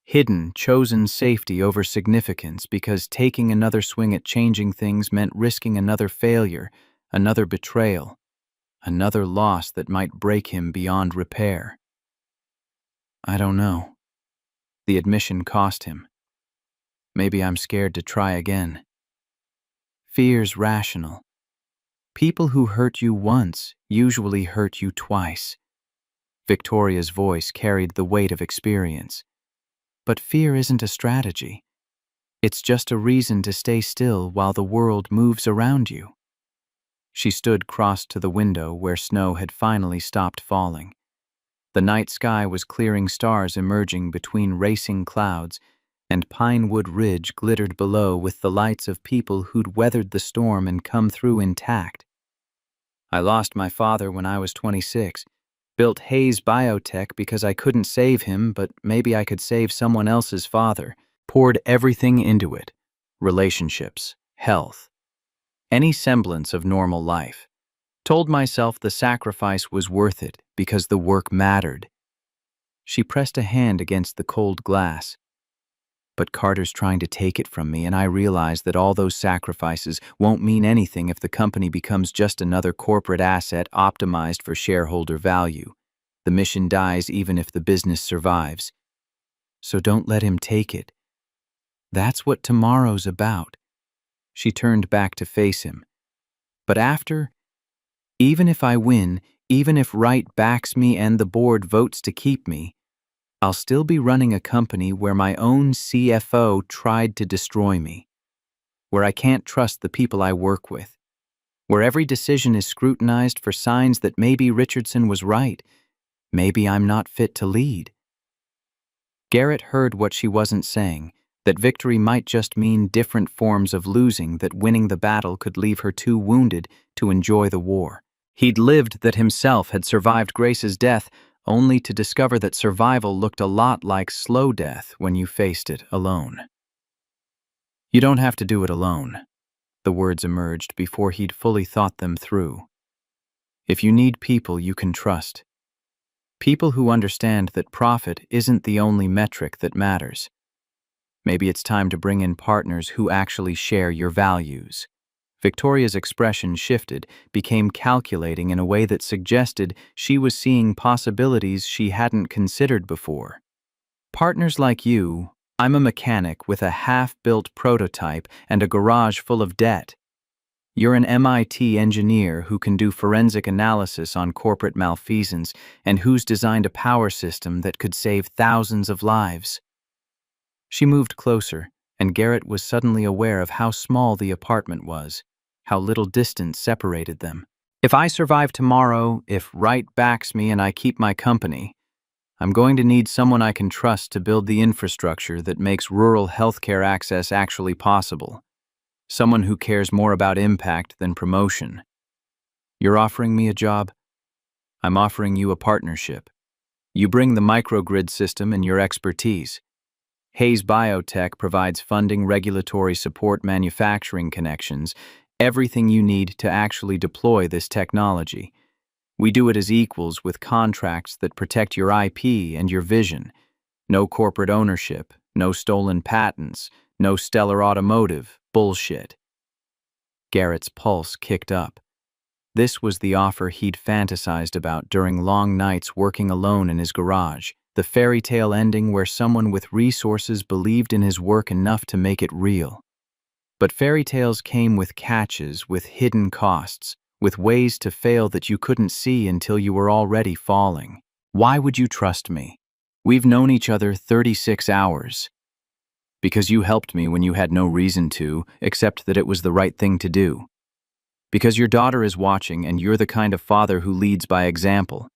hidden, chosen safety over significance, because taking another swing at changing things meant risking another failure, another betrayal, another loss that might break him beyond repair. "I don't know." The admission cost him. "Maybe I'm scared to try again." Fear's rational. People who hurt you once usually hurt you twice. Victoria's voice carried the weight of experience. But fear isn't a strategy. It's just a reason to stay still while the world moves around you. She stood crossed to the window where snow had finally stopped falling. The night sky was clearing, stars emerging between racing clouds, and Pinewood Ridge glittered below with the lights of people who'd weathered the storm and come through intact. "I lost my father when I was 26. Built Hayes Biotech because I couldn't save him, but maybe I could save someone else's father. Poured everything into it. Relationships, health, any semblance of normal life. Told myself the sacrifice was worth it because the work mattered." She pressed a hand against the cold glass. "But Carter's trying to take it from me, and I realize that all those sacrifices won't mean anything if the company becomes just another corporate asset optimized for shareholder value. The mission dies even if the business survives. So don't let him take it. That's what tomorrow's about." She turned back to face him. "But after, even if I win, even if Wright backs me and the board votes to keep me, I'll still be running a company where my own CFO tried to destroy me, where I can't trust the people I work with, where every decision is scrutinized for signs that maybe Richardson was right, maybe I'm not fit to lead." Garrett heard what she wasn't saying, that victory might just mean different forms of losing, that winning the battle could leave her too wounded to enjoy the war. He'd lived that himself had survived Grace's death, only to discover that survival looked a lot like slow death when you faced it alone. "You don't have to do it alone." The words emerged before he'd fully thought them through. "If you need people you can trust, People who understand that profit isn't the only metric that matters. Maybe it's time to bring in partners who actually share your values. Victoria's expression shifted, became calculating in a way that suggested she was seeing possibilities she hadn't considered before. Partners like you, I'm a mechanic with a half-built prototype and a garage full of debt. You're an MIT engineer who can do forensic analysis on corporate malfeasance and who's designed a power system that could save thousands of lives. She moved closer, and Garrett was suddenly aware of how small the apartment was, how little distance separated them. If I survive tomorrow, if Wright backs me and I keep my company, I'm going to need someone I can trust to build the infrastructure that makes rural healthcare access actually possible. Someone who cares more about impact than promotion. You're offering me a job? I'm offering you a partnership. You bring the microgrid system and your expertise. Hayes Biotech provides funding, regulatory support, manufacturing connections, everything you need to actually deploy this technology. We do it as equals with contracts that protect your IP and your vision. No corporate ownership, no stolen patents, no stellar automotive bullshit. Garrett's pulse kicked up. This was the offer he'd fantasized about during long nights working alone in his garage, the fairy tale ending where someone with resources believed in his work enough to make it real. But fairy tales came with catches, with hidden costs, with ways to fail that you couldn't see until you were already falling. Why would you trust me? We've known each other 36 hours. Because you helped me when you had no reason to, except that it was the right thing to do. Because your daughter is watching and you're the kind of father who leads by example.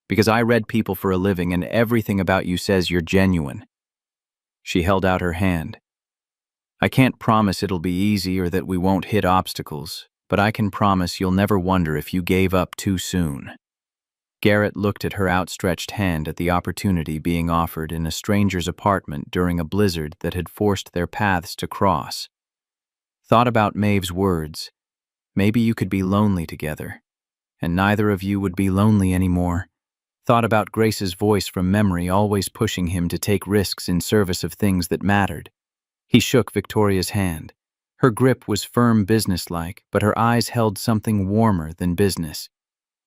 Because I read people for a living and everything about you says you're genuine. She held out her hand. I can't promise it'll be easy or that we won't hit obstacles, but I can promise you'll never wonder if you gave up too soon. Garrett looked at her outstretched hand at the opportunity being offered in a stranger's apartment during a blizzard that had forced their paths to cross. Thought about Maeve's words. Maybe you could be lonely together, and neither of you would be lonely anymore. Thought about Grace's voice from memory always pushing him to take risks in service of things that mattered. He shook Victoria's hand. Her grip was firm, businesslike, but her eyes held something warmer than business.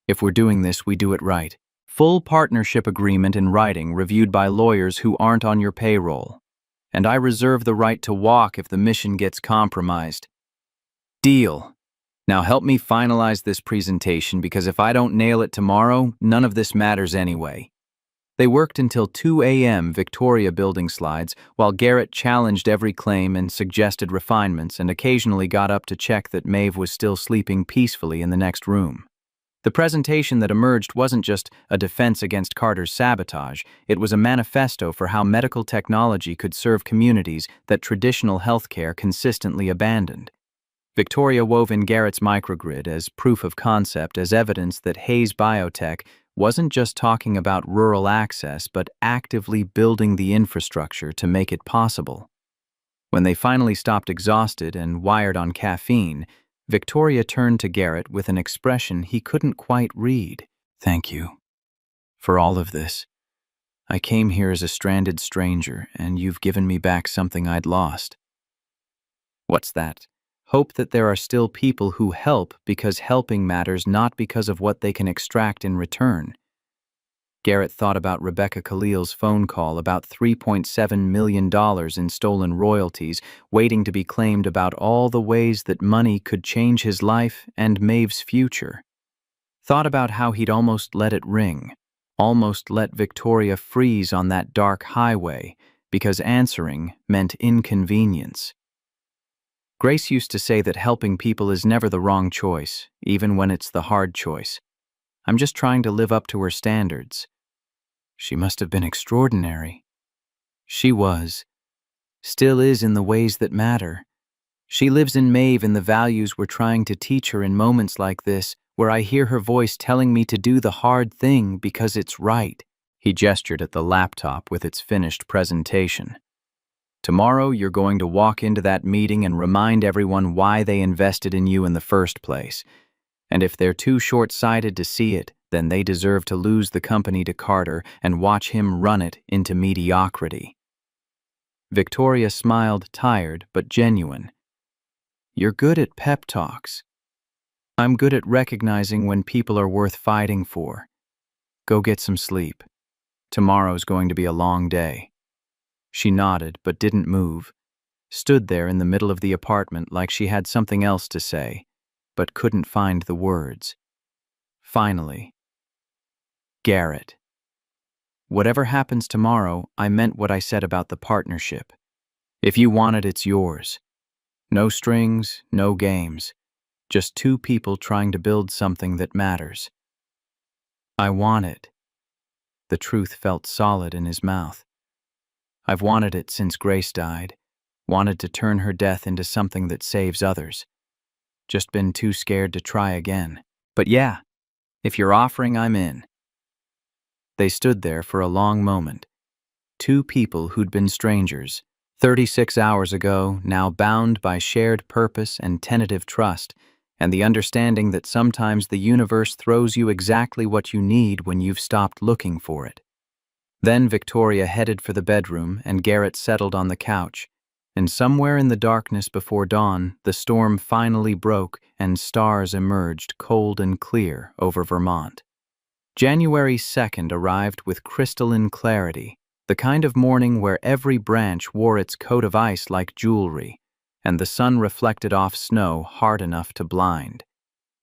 If we're doing this, we do it right. Full partnership agreement in writing reviewed by lawyers who aren't on your payroll. And I reserve the right to walk if the mission gets compromised. Deal. Now help me finalize this presentation because if I don't nail it tomorrow, none of this matters anyway. They worked until 2 a.m. Victoria building slides, while Garrett challenged every claim and suggested refinements and occasionally got up to check that Maeve was still sleeping peacefully in the next room. The presentation that emerged wasn't just a defense against Carter's sabotage, it was a manifesto for how medical technology could serve communities that traditional healthcare consistently abandoned. Victoria wove in Garrett's microgrid as proof of concept, as evidence that Hayes Biotech wasn't just talking about rural access, but actively building the infrastructure to make it possible. When they finally stopped exhausted and wired on caffeine, Victoria turned to Garrett with an expression he couldn't quite read. Thank you for all of this. I came here as a stranded stranger, and you've given me back something I'd lost. What's that? Hope that there are still people who help because helping matters, not because of what they can extract in return. Garrett thought about Rebecca Khalil's phone call about $3.7 million in stolen royalties waiting to be claimed, about all the ways that money could change his life and Maeve's future. Thought about how he'd almost let it ring, almost let Victoria freeze on that dark highway because answering meant inconvenience. Grace used to say that helping people is never the wrong choice, even when it's the hard choice. I'm just trying to live up to her standards. She must have been extraordinary. She was. Still is in the ways that matter. She lives in Maeve in the values we're trying to teach her in moments like this, where I hear her voice telling me to do the hard thing because it's right. He gestured at the laptop with its finished presentation. Tomorrow, you're going to walk into that meeting and remind everyone why they invested in you in the first place. And if they're too short-sighted to see it, then they deserve to lose the company to Carter and watch him run it into mediocrity. Victoria smiled, tired but genuine. You're good at pep talks. I'm good at recognizing when people are worth fighting for. Go get some sleep. Tomorrow's going to be a long day. She nodded but didn't move, stood there in the middle of the apartment like she had something else to say, but couldn't find the words. Finally, Garrett. Whatever happens tomorrow, I meant what I said about the partnership. If you want it, it's yours. No strings, no games. Just two people trying to build something that matters. I want it. The truth felt solid in his mouth. I've wanted it since Grace died. Wanted to turn her death into something that saves others. Just been too scared to try again. But yeah, if you're offering, I'm in. They stood there for a long moment. Two people who'd been strangers, 36 hours ago, now bound by shared purpose and tentative trust, and the understanding that sometimes the universe throws you exactly what you need when you've stopped looking for it. Then Victoria headed for the bedroom, and Garrett settled on the couch. And somewhere in the darkness before dawn, the storm finally broke and stars emerged cold and clear over Vermont. January 2nd arrived with crystalline clarity, the kind of morning where every branch wore its coat of ice like jewelry, and the sun reflected off snow hard enough to blind.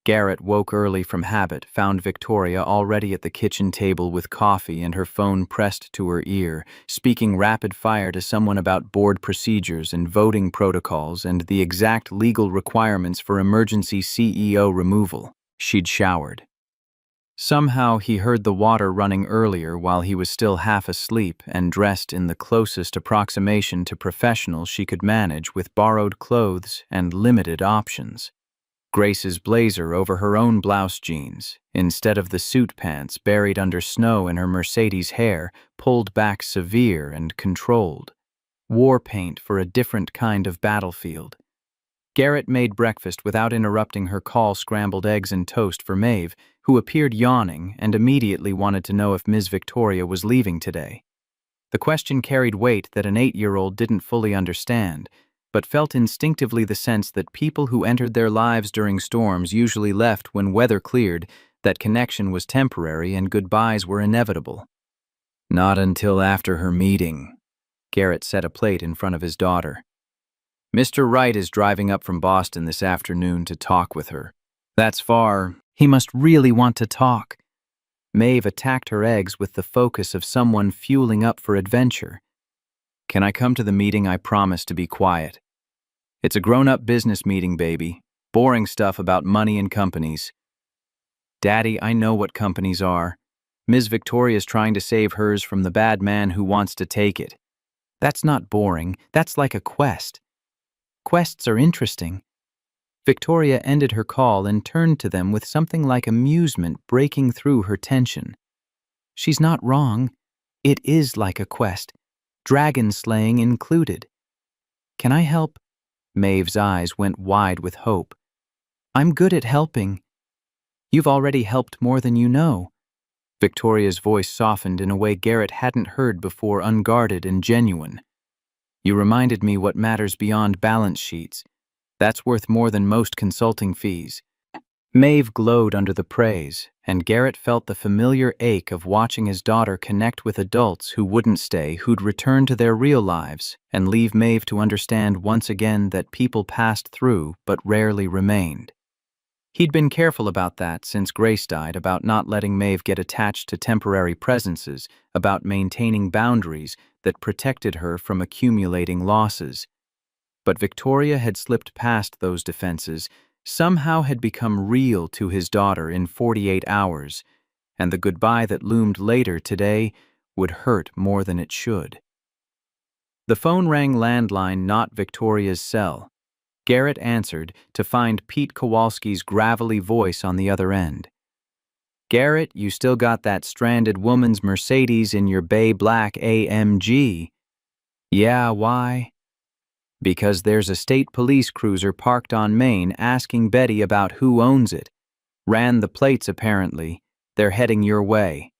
Garrett woke early from habit, found Victoria already at the kitchen table with coffee and her phone pressed to her ear, speaking rapid fire to someone about board procedures and voting protocols and the exact legal requirements for emergency CEO removal. She'd showered. Somehow he heard the water running earlier while he was still half asleep and dressed in the closest approximation to professional she could manage with borrowed clothes and limited options. Grace's blazer over her own blouse jeans, instead of the suit pants buried under snow in her Mercedes hair, pulled back severe and controlled. War paint for a different kind of battlefield. Garrett made breakfast without interrupting her call scrambled eggs and toast for Maeve, who appeared yawning and immediately wanted to know if Ms. Victoria was leaving today. The question carried weight that an 8-year-old didn't fully understand, but felt instinctively the sense that people who entered their lives during storms usually left when weather cleared, that connection was temporary and goodbyes were inevitable. Not until after her meeting. Garrett set a plate in front of his daughter. Mr. Wright is driving up from Boston this afternoon to talk with her. That's far. He must really want to talk. Maeve attacked her eggs with the focus of someone fueling up for adventure. Can I come to the meeting? I promise to be quiet. It's a grown-up business meeting, baby. Boring stuff about money and companies. Daddy, I know what companies are. Ms. Victoria's trying to save hers from the bad man who wants to take it. That's not boring. That's like a quest. Quests are interesting. Victoria ended her call and turned to them with something like amusement breaking through her tension. She's not wrong. It is like a quest. Dragon slaying included. Can I help? Maeve's eyes went wide with hope. I'm good at helping. You've already helped more than you know. Victoria's voice softened in a way Garrett hadn't heard before, unguarded and genuine. You reminded me what matters beyond balance sheets. That's worth more than most consulting fees. Maeve glowed under the praise, and Garrett felt the familiar ache of watching his daughter connect with adults who wouldn't stay, who'd return to their real lives, and leave Maeve to understand once again that people passed through but rarely remained. He'd been careful about that since Grace died, about not letting Maeve get attached to temporary presences, about maintaining boundaries that protected her from accumulating losses. But Victoria had slipped past those defenses, somehow had become real to his daughter in 48 hours, and the goodbye that loomed later today would hurt more than it should. The phone rang landline, not Victoria's cell. Garrett answered to find Pete Kowalski's gravelly voice on the other end. Garrett, you still got that stranded woman's Mercedes in your bay black AMG. Yeah, why? Because there's a state police cruiser parked on Main asking Betty about who owns it. Ran the plates apparently. They're heading your way."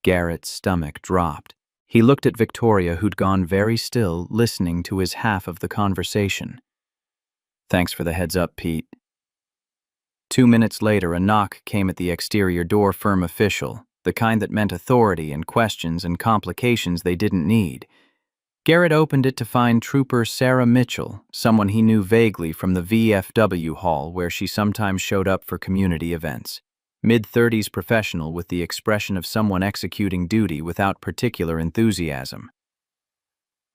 Garrett's stomach dropped. He looked at Victoria, who'd gone very still, listening to his half of the conversation. "Thanks for the heads up, Pete." 2 minutes later, a knock came at the exterior door. Firm official, the kind that meant authority and questions and complications they didn't need. Garrett opened it to find Trooper Sarah Mitchell, someone he knew vaguely from the VFW hall where she sometimes showed up for community events. Mid-30s professional with the expression of someone executing duty without particular enthusiasm.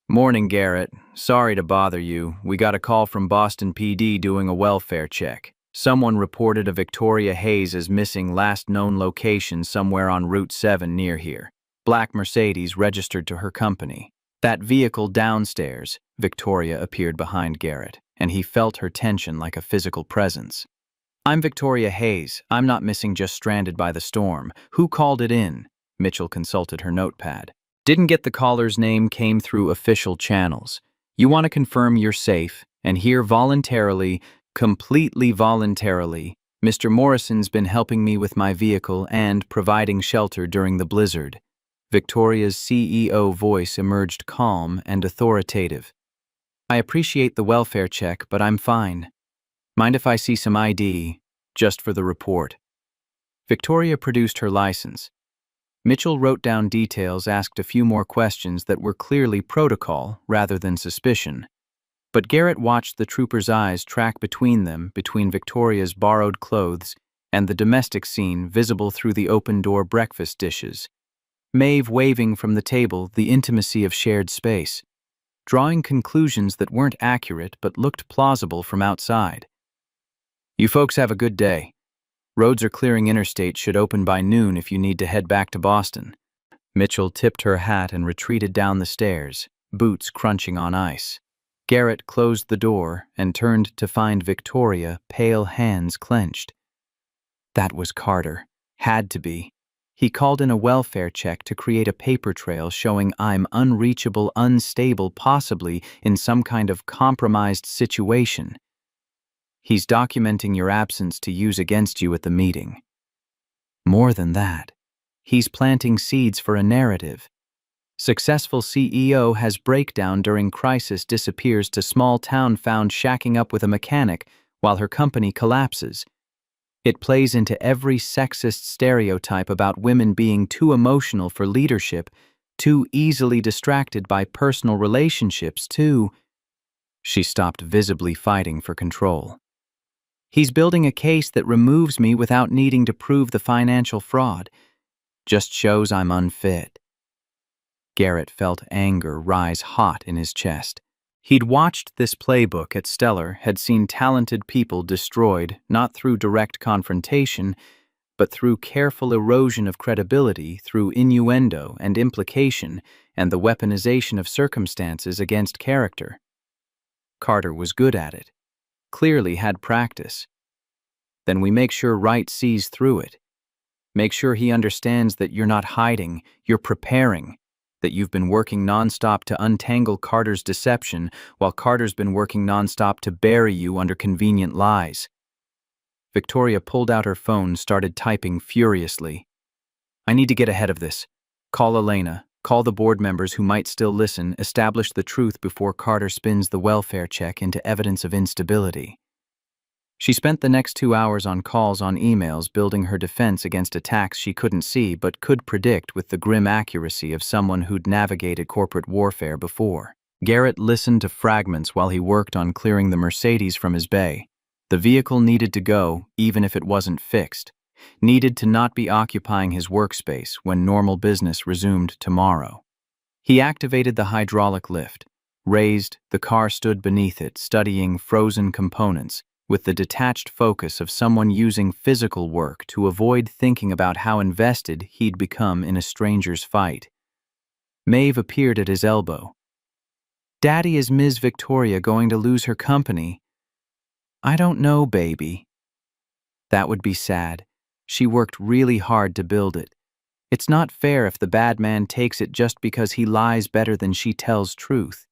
"Morning, Garrett. Sorry to bother you. We got a call from Boston PD doing a welfare check. Someone reported a Victoria Hayes as missing, last known location somewhere on Route 7 near here. Black Mercedes registered to her company. That vehicle downstairs." Victoria appeared behind Garrett, and he felt her tension like a physical presence. "I'm Victoria Hayes. I'm not missing, just stranded by the storm. Who called it in?" Mitchell consulted her notepad. "Didn't get the caller's name, came through official channels. You want to confirm you're safe, and here voluntarily, completely voluntarily. Mr. Morrison's been helping me with my vehicle and providing shelter during the blizzard." Victoria's CEO voice emerged calm and authoritative. "I appreciate the welfare check, but I'm fine. Mind if I see some ID, just for the report?" Victoria produced her license. Mitchell wrote down details, asked a few more questions that were clearly protocol rather than suspicion. But Garrett watched the trooper's eyes track between them, between Victoria's borrowed clothes and the domestic scene visible through the open-door breakfast dishes. Maeve waving from the table, the intimacy of shared space. Drawing conclusions that weren't accurate but looked plausible from outside. "You folks have a good day. Roads are clearing, interstate should open by noon if you need to head back to Boston." Mitchell tipped her hat and retreated down the stairs, boots crunching on ice. Garrett closed the door and turned to find Victoria, pale hands clenched. That was Carter. Had to be. He called in a welfare check to create a paper trail showing I'm unreachable, unstable, possibly in some kind of compromised situation. He's documenting your absence to use against you at the meeting. More than that, he's planting seeds for a narrative. Successful CEO has breakdown during crisis, disappears to small town, found shacking up with a mechanic while her company collapses. It plays into every sexist stereotype about women being too emotional for leadership, too easily distracted by personal relationships, too. She stopped, visibly fighting for control. He's building a case that removes me without needing to prove the financial fraud. Just shows I'm unfit. Garrett felt anger rise hot in his chest. He'd watched this playbook at Stellar, had seen talented people destroyed not through direct confrontation, but through careful erosion of credibility, through innuendo and implication, and the weaponization of circumstances against character. Carter was good at it. Clearly had practice. Then we make sure Wright sees through it. Make sure he understands that you're not hiding, you're preparing, that you've been working nonstop to untangle Carter's deception while Carter's been working nonstop to bury you under convenient lies. Victoria pulled out her phone, started typing furiously. "I need to get ahead of this. Call Elena, call the board members who might still listen, establish the truth before Carter spins the welfare check into evidence of instability." She spent the next 2 hours on calls, on emails, building her defense against attacks she couldn't see but could predict with the grim accuracy of someone who'd navigated corporate warfare before. Garrett listened to fragments while he worked on clearing the Mercedes from his bay. The vehicle needed to go, even if it wasn't fixed. Needed to not be occupying his workspace when normal business resumed tomorrow. He activated the hydraulic lift. Raised, the car stood beneath it, studying frozen components, with the detached focus of someone using physical work to avoid thinking about how invested he'd become in a stranger's fight. Maeve appeared at his elbow. "Daddy, is Ms. Victoria going to lose her company?" "I don't know, baby." That would be sad. She worked really hard to build it. It's not fair if the bad man takes it just because he lies better than she tells truth.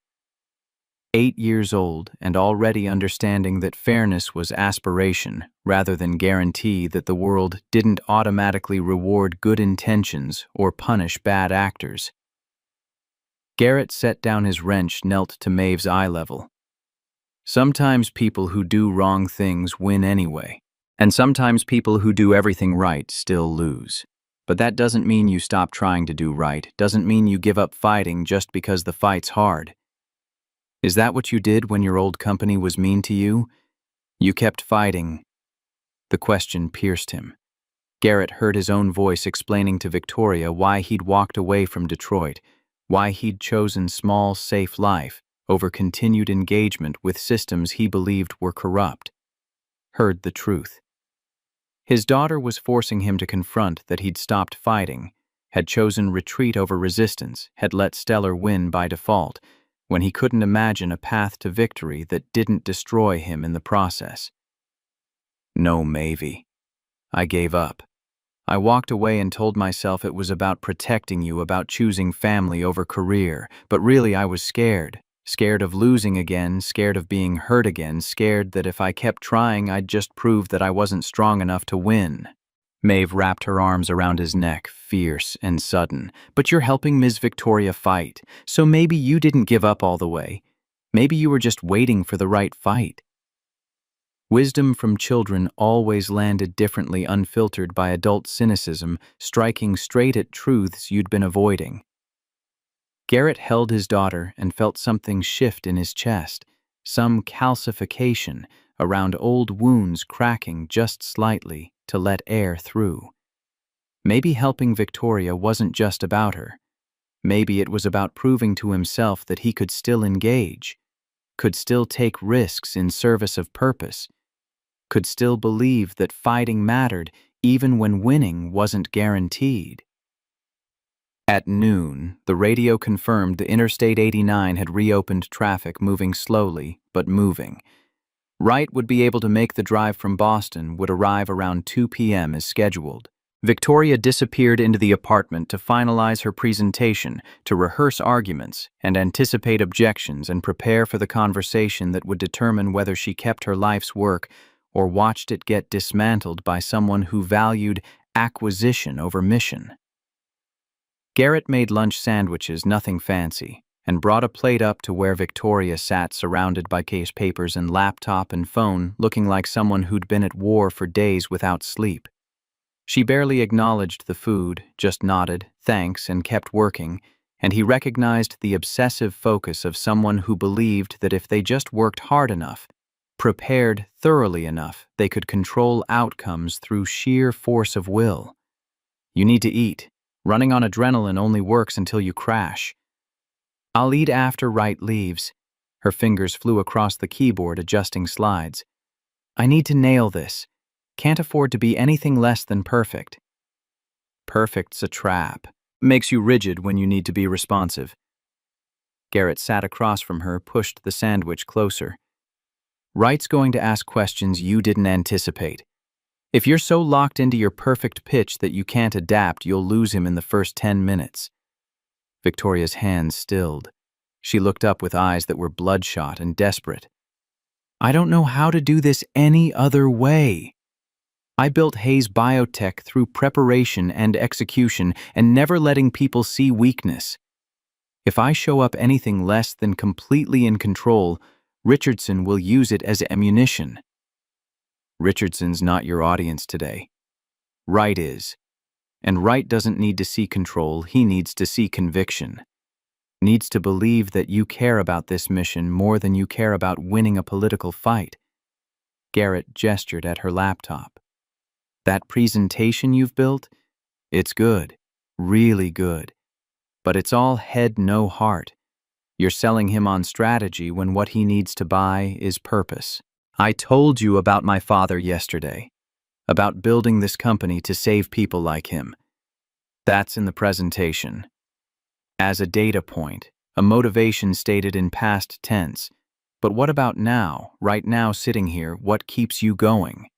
8 years old and already understanding that fairness was aspiration rather than guarantee, that the world didn't automatically reward good intentions or punish bad actors. Garrett set down his wrench, knelt to Maeve's eye level. Sometimes people who do wrong things win anyway, and sometimes people who do everything right still lose. But that doesn't mean you stop trying to do right, doesn't mean you give up fighting just because the fight's hard. Is that what you did when your old company was mean to you? You kept fighting. The question pierced him. Garrett heard his own voice explaining to Victoria why he'd walked away from Detroit, why he'd chosen small, safe life over continued engagement with systems he believed were corrupt. Heard the truth. His daughter was forcing him to confront that he'd stopped fighting, had chosen retreat over resistance, had let Stellar win by default, when he couldn't imagine a path to victory that didn't destroy him in the process. No, Maeve. I gave up. I walked away and told myself it was about protecting you, about choosing family over career, but really I was scared. Scared of losing again, scared of being hurt again, scared that if I kept trying I'd just prove that I wasn't strong enough to win. Maeve wrapped her arms around his neck, fierce and sudden. But you're helping Ms. Victoria fight, so maybe you didn't give up all the way. Maybe you were just waiting for the right fight. Wisdom from children always landed differently, unfiltered by adult cynicism, striking straight at truths you'd been avoiding. Garrett held his daughter and felt something shift in his chest, some calcification around old wounds cracking just slightly to let air through. Maybe helping Victoria wasn't just about her. Maybe it was about proving to himself that he could still engage, could still take risks in service of purpose, could still believe that fighting mattered even when winning wasn't guaranteed. At noon, the radio confirmed the Interstate 89 had reopened traffic, moving slowly, but moving. Wright would be able to make the drive from Boston, would arrive around 2 p.m. as scheduled. Victoria disappeared into the apartment to finalize her presentation, to rehearse arguments and anticipate objections and prepare for the conversation that would determine whether she kept her life's work or watched it get dismantled by someone who valued acquisition over mission. Garrett made lunch sandwiches, nothing fancy, and brought a plate up to where Victoria sat, surrounded by case papers and laptop and phone, looking like someone who'd been at war for days without sleep. She barely acknowledged the food, just nodded, thanks, and kept working, and he recognized the obsessive focus of someone who believed that if they just worked hard enough, prepared thoroughly enough, they could control outcomes through sheer force of will. You need to eat. Running on adrenaline only works until you crash. I'll eat after Wright leaves. Her fingers flew across the keyboard, adjusting slides. I need to nail this. Can't afford to be anything less than perfect. Perfect's a trap. Makes you rigid when you need to be responsive. Garrett sat across from her, pushed the sandwich closer. Wright's going to ask questions you didn't anticipate. If you're so locked into your perfect pitch that you can't adapt, you'll lose him in the first 10 minutes. Victoria's hands stilled. She looked up with eyes that were bloodshot and desperate. I don't know how to do this any other way. I built Hayes Biotech through preparation and execution and never letting people see weakness. If I show up anything less than completely in control, Richardson will use it as ammunition. Richardson's not your audience today. Wright is. And Wright doesn't need to see control, he needs to see conviction. Needs to believe that you care about this mission more than you care about winning a political fight. Garrett gestured at her laptop. That presentation you've built? It's good. Really good. But it's all head, no heart. You're selling him on strategy when what he needs to buy is purpose. I told you about my father yesterday, about building this company to save people like him. That's in the presentation. As a data point, a motivation stated in past tense. But what about now, right now sitting here, what keeps you going?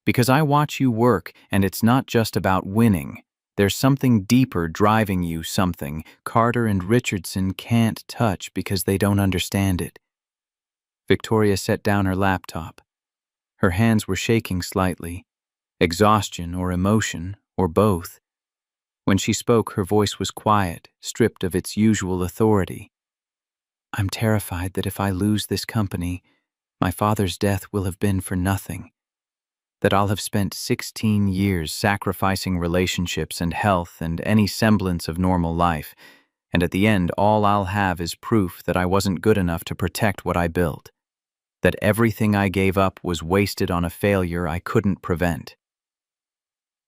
Because I watch you work, and it's not just about winning. There's something deeper driving you, something Carter and Richardson can't touch because they don't understand it. Victoria set down her laptop. Her hands were shaking slightly. Exhaustion or emotion, or both. When she spoke, her voice was quiet, stripped of its usual authority. I'm terrified that if I lose this company, my father's death will have been for nothing. That I'll have spent 16 years sacrificing relationships and health and any semblance of normal life, and at the end all I'll have is proof that I wasn't good enough to protect what I built. That everything I gave up was wasted on a failure I couldn't prevent.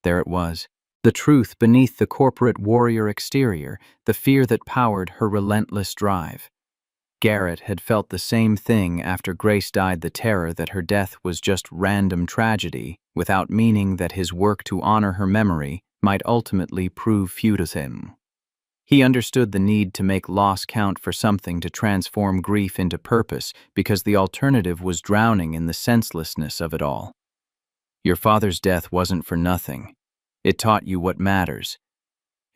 There it was, the truth beneath the corporate warrior exterior, the fear that powered her relentless drive. Garrett had felt the same thing after Grace died, the terror that her death was just random tragedy, without meaning that his work to honor her memory might ultimately prove futile. He understood the need to make loss count for something to transform grief into purpose, because the alternative was drowning in the senselessness of it all. Your father's death wasn't for nothing. It taught you what matters.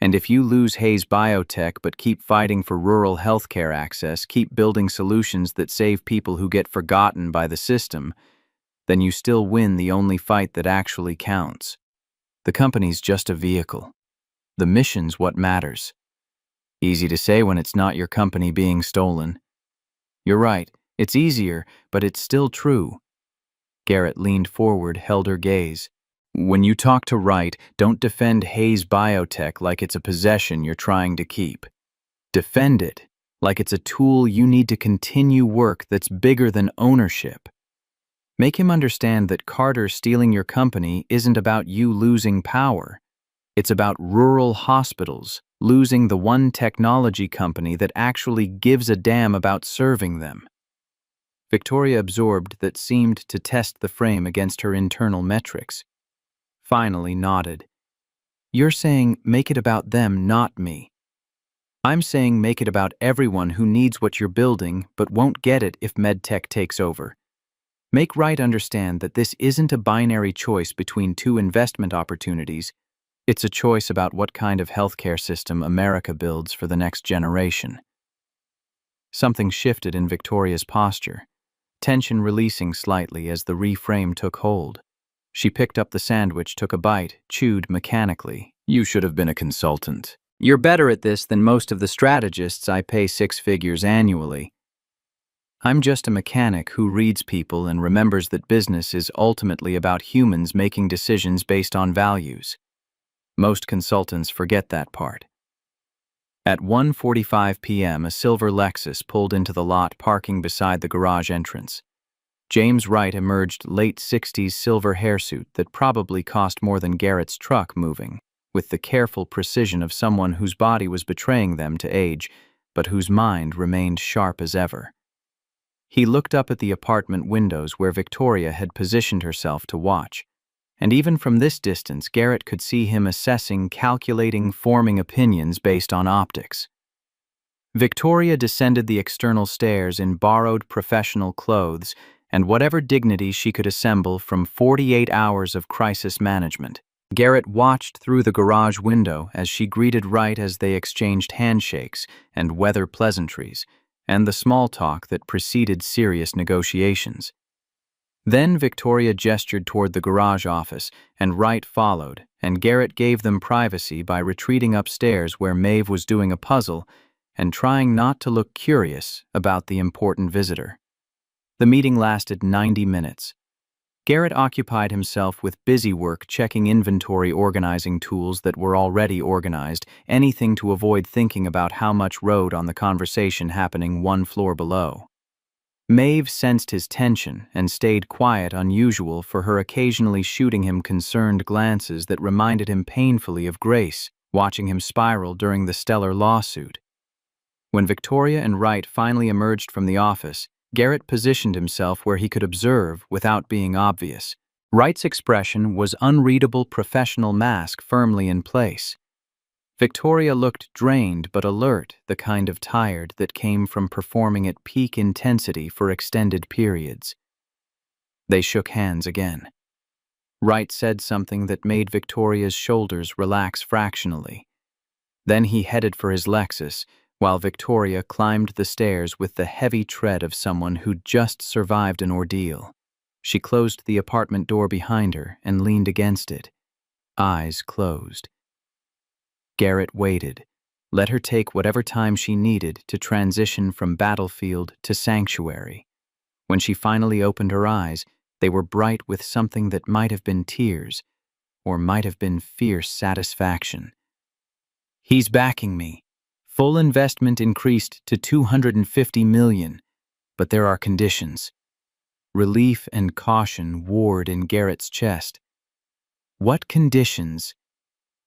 And if you lose Hayes Biotech but keep fighting for rural healthcare access, keep building solutions that save people who get forgotten by the system, then you still win the only fight that actually counts. The company's just a vehicle. The mission's what matters. Easy to say when it's not your company being stolen. You're right, it's easier, but it's still true. Garrett leaned forward, held her gaze. When you talk to Wright, don't defend Hayes Biotech like it's a possession you're trying to keep. Defend it like it's a tool you need to continue work that's bigger than ownership. Make him understand that Carter stealing your company isn't about you losing power. It's about rural hospitals losing the one technology company that actually gives a damn about serving them. Victoria absorbed that seemed to test the frame against her internal metrics. Finally nodded. You're saying make it about them, not me. I'm saying make it about everyone who needs what you're building but won't get it if MedTech takes over. Make Wright understand that this isn't a binary choice between two investment opportunities. It's a choice about what kind of healthcare system America builds for the next generation. Something shifted in Victoria's posture, tension releasing slightly as the reframe took hold. She picked up the sandwich, took a bite, chewed mechanically. You should have been a consultant. You're better at this than most of the strategists I pay 6 figures annually. I'm just a mechanic who reads people and remembers that business is ultimately about humans making decisions based on values. Most consultants forget that part. At 1:45 p.m., a silver Lexus pulled into the lot, parking beside the garage entrance. James Wright emerged, late 60s silver hairsuit that probably cost more than Garrett's truck moving, with the careful precision of someone whose body was betraying them to age, but whose mind remained sharp as ever. He looked up at the apartment windows where Victoria had positioned herself to watch. And even from this distance, Garrett could see him assessing, calculating, forming opinions based on optics. Victoria descended the external stairs in borrowed professional clothes and whatever dignity she could assemble from 48 hours of crisis management. Garrett watched through the garage window as she greeted Wright as they exchanged handshakes and weather pleasantries, and the small talk that preceded serious negotiations. Then Victoria gestured toward the garage office, and Wright followed, and Garrett gave them privacy by retreating upstairs where Maeve was doing a puzzle and trying not to look curious about the important visitor. The meeting lasted 90 minutes. Garrett occupied himself with busy work checking inventory organizing tools that were already organized, anything to avoid thinking about how much rode on the conversation happening one floor below. Maeve sensed his tension and stayed quiet, unusual for her, occasionally shooting him concerned glances that reminded him painfully of Grace, watching him spiral during the Stellar lawsuit. When Victoria and Wright finally emerged from the office, Garrett positioned himself where he could observe without being obvious. Wright's expression was unreadable, professional mask firmly in place. Victoria looked drained but alert, the kind of tired that came from performing at peak intensity for extended periods. They shook hands again. Wright said something that made Victoria's shoulders relax fractionally. Then he headed for his Lexus, while Victoria climbed the stairs with the heavy tread of someone who'd just survived an ordeal. She closed the apartment door behind her and leaned against it, eyes closed. Garrett waited, let her take whatever time she needed to transition from battlefield to sanctuary. When she finally opened her eyes, they were bright with something that might have been tears, or might have been fierce satisfaction. He's backing me. Full investment increased to $250 million, but there are conditions. Relief and caution warred in Garrett's chest. What conditions?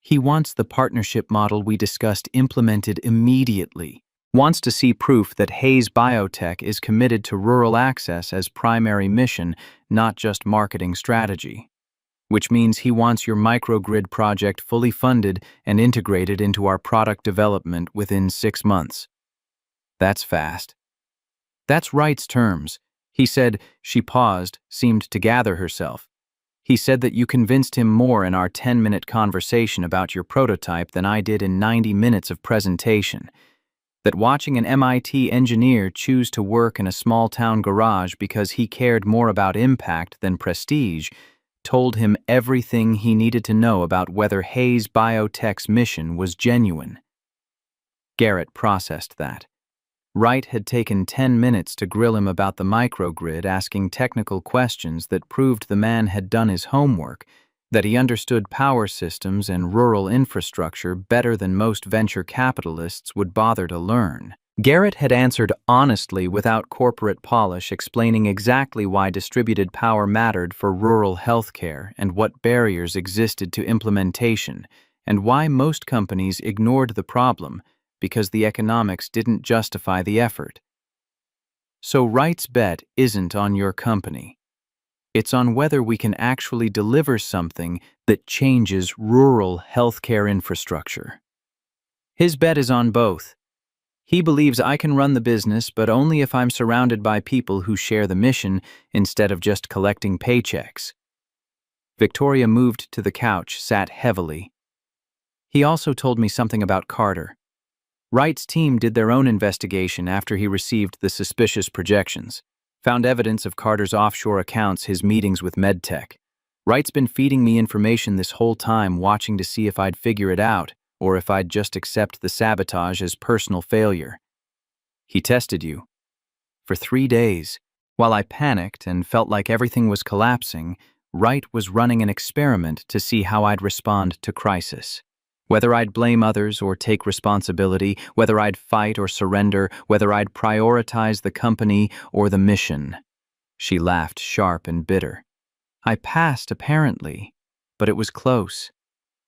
He wants the partnership model we discussed implemented immediately. Wants to see proof that Hayes Biotech is committed to rural access as primary mission, not just marketing strategy. Which means he wants your microgrid project fully funded and integrated into our product development within 6 months. That's fast. That's Wright's terms. He said. She paused, seemed to gather herself. He said that you convinced him more in our 10-minute conversation about your prototype than I did in 90 minutes of presentation. That watching an MIT engineer choose to work in a small-town garage because he cared more about impact than prestige told him everything he needed to know about whether Hayes Biotech's mission was genuine. Garrett processed that. Wright had taken 10 minutes to grill him about the microgrid, asking technical questions that proved the man had done his homework, that he understood power systems and rural infrastructure better than most venture capitalists would bother to learn. Garrett had answered honestly without corporate polish, explaining exactly why distributed power mattered for rural healthcare and what barriers existed to implementation, and why most companies ignored the problem because the economics didn't justify the effort. So Wright's bet isn't on your company. It's on whether we can actually deliver something that changes rural healthcare infrastructure. His bet is on both. He believes I can run the business, but only if I'm surrounded by people who share the mission instead of just collecting paychecks. Victoria moved to the couch, sat heavily. He also told me something about Carter. Wright's team did their own investigation after he received the suspicious projections. Found evidence of Carter's offshore accounts, his meetings with MedTech. Wright's been feeding me information this whole time, watching to see if I'd figure it out, or if I'd just accept the sabotage as personal failure. He tested you. For 3 days, while I panicked and felt like everything was collapsing, Wright was running an experiment to see how I'd respond to crisis. Whether I'd blame others or take responsibility, whether I'd fight or surrender, whether I'd prioritize the company or the mission. She laughed, sharp and bitter. I passed, apparently, but it was close.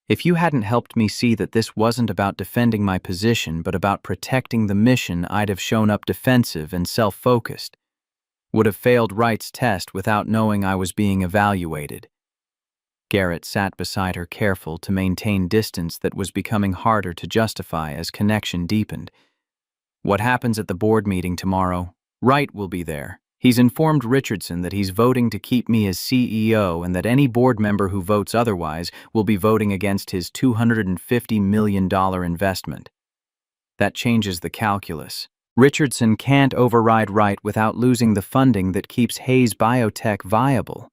If you hadn't helped me see that this wasn't about defending my position but about protecting the mission, I'd have shown up defensive and self-focused. Would have failed Wright's test without knowing I was being evaluated. Garrett sat beside her, careful to maintain distance that was becoming harder to justify as connection deepened. What happens at the board meeting tomorrow? Wright will be there. He's informed Richardson that he's voting to keep me as CEO and that any board member who votes otherwise will be voting against his $250 million investment. That changes the calculus. Richardson can't override Wright without losing the funding that keeps Hayes Biotech viable.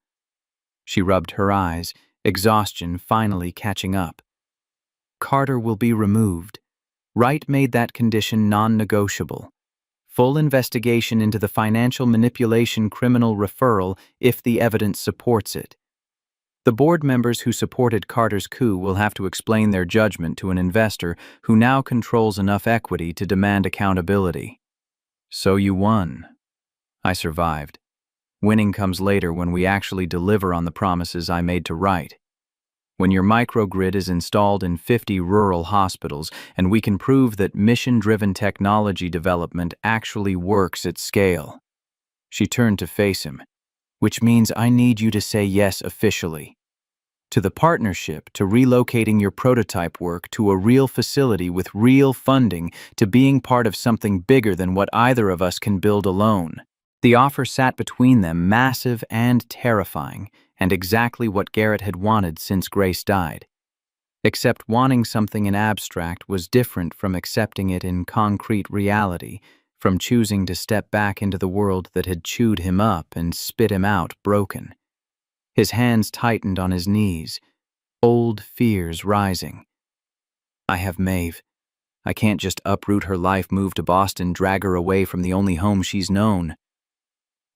She rubbed her eyes, exhaustion finally catching up. Carter will be removed. Wright made that condition non-negotiable. Full investigation into the financial manipulation criminal referral if the evidence supports it. The board members who supported Carter's coup will have to explain their judgment to an investor who now controls enough equity to demand accountability. So you won. I survived. Winning comes later when we actually deliver on the promises I made to Wright. When your microgrid is installed in 50 rural hospitals and we can prove that mission-driven technology development actually works at scale. She turned to face him, which means I need you to say yes officially. To the partnership, to relocating your prototype work to a real facility with real funding, to being part of something bigger than what either of us can build alone. The offer sat between them, massive and terrifying, and exactly what Garrett had wanted since Grace died. Except wanting something in abstract was different from accepting it in concrete reality, from choosing to step back into the world that had chewed him up and spit him out broken. His hands tightened on his knees, old fears rising. I have Maeve. I can't just uproot her life, move to Boston, drag her away from the only home she's known.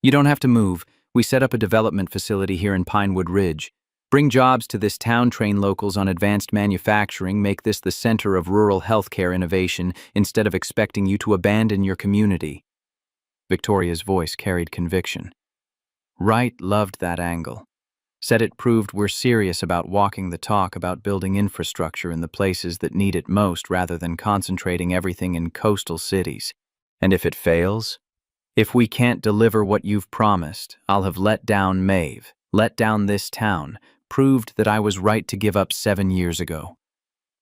You don't have to move. We set up a development facility here in Pinewood Ridge. Bring jobs to this town, train locals on advanced manufacturing, make this the center of rural healthcare innovation instead of expecting you to abandon your community. Victoria's voice carried conviction. Wright loved that angle. Said it proved we're serious about walking the talk about building infrastructure in the places that need it most rather than concentrating everything in coastal cities. And if it fails? If we can't deliver what you've promised, I'll have let down Maeve, let down this town, proved that I was right to give up 7 years ago.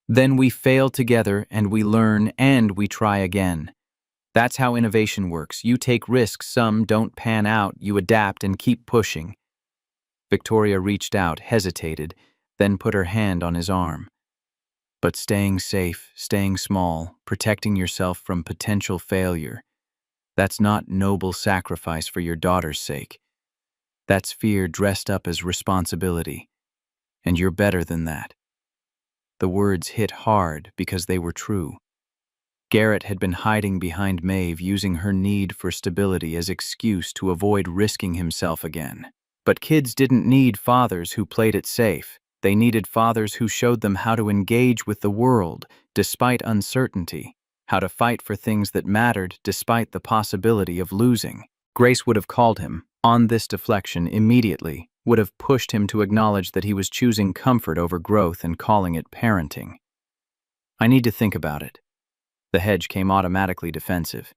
Then we fail together and we learn and we try again. That's how innovation works. You take risks, some don't pan out, you adapt and keep pushing. Victoria reached out, hesitated, then put her hand on his arm. But staying safe, staying small, protecting yourself from potential failure, that's not noble sacrifice for your daughter's sake. That's fear dressed up as responsibility. And you're better than that. The words hit hard because they were true. Garrett had been hiding behind Maeve, using her need for stability as excuse to avoid risking himself again. But kids didn't need fathers who played it safe. They needed fathers who showed them how to engage with the world despite uncertainty, how to fight for things that mattered despite the possibility of losing. Grace would have called him on this deflection immediately, would have pushed him to acknowledge that he was choosing comfort over growth and calling it parenting. I need to think about it. The hedge came automatically defensive.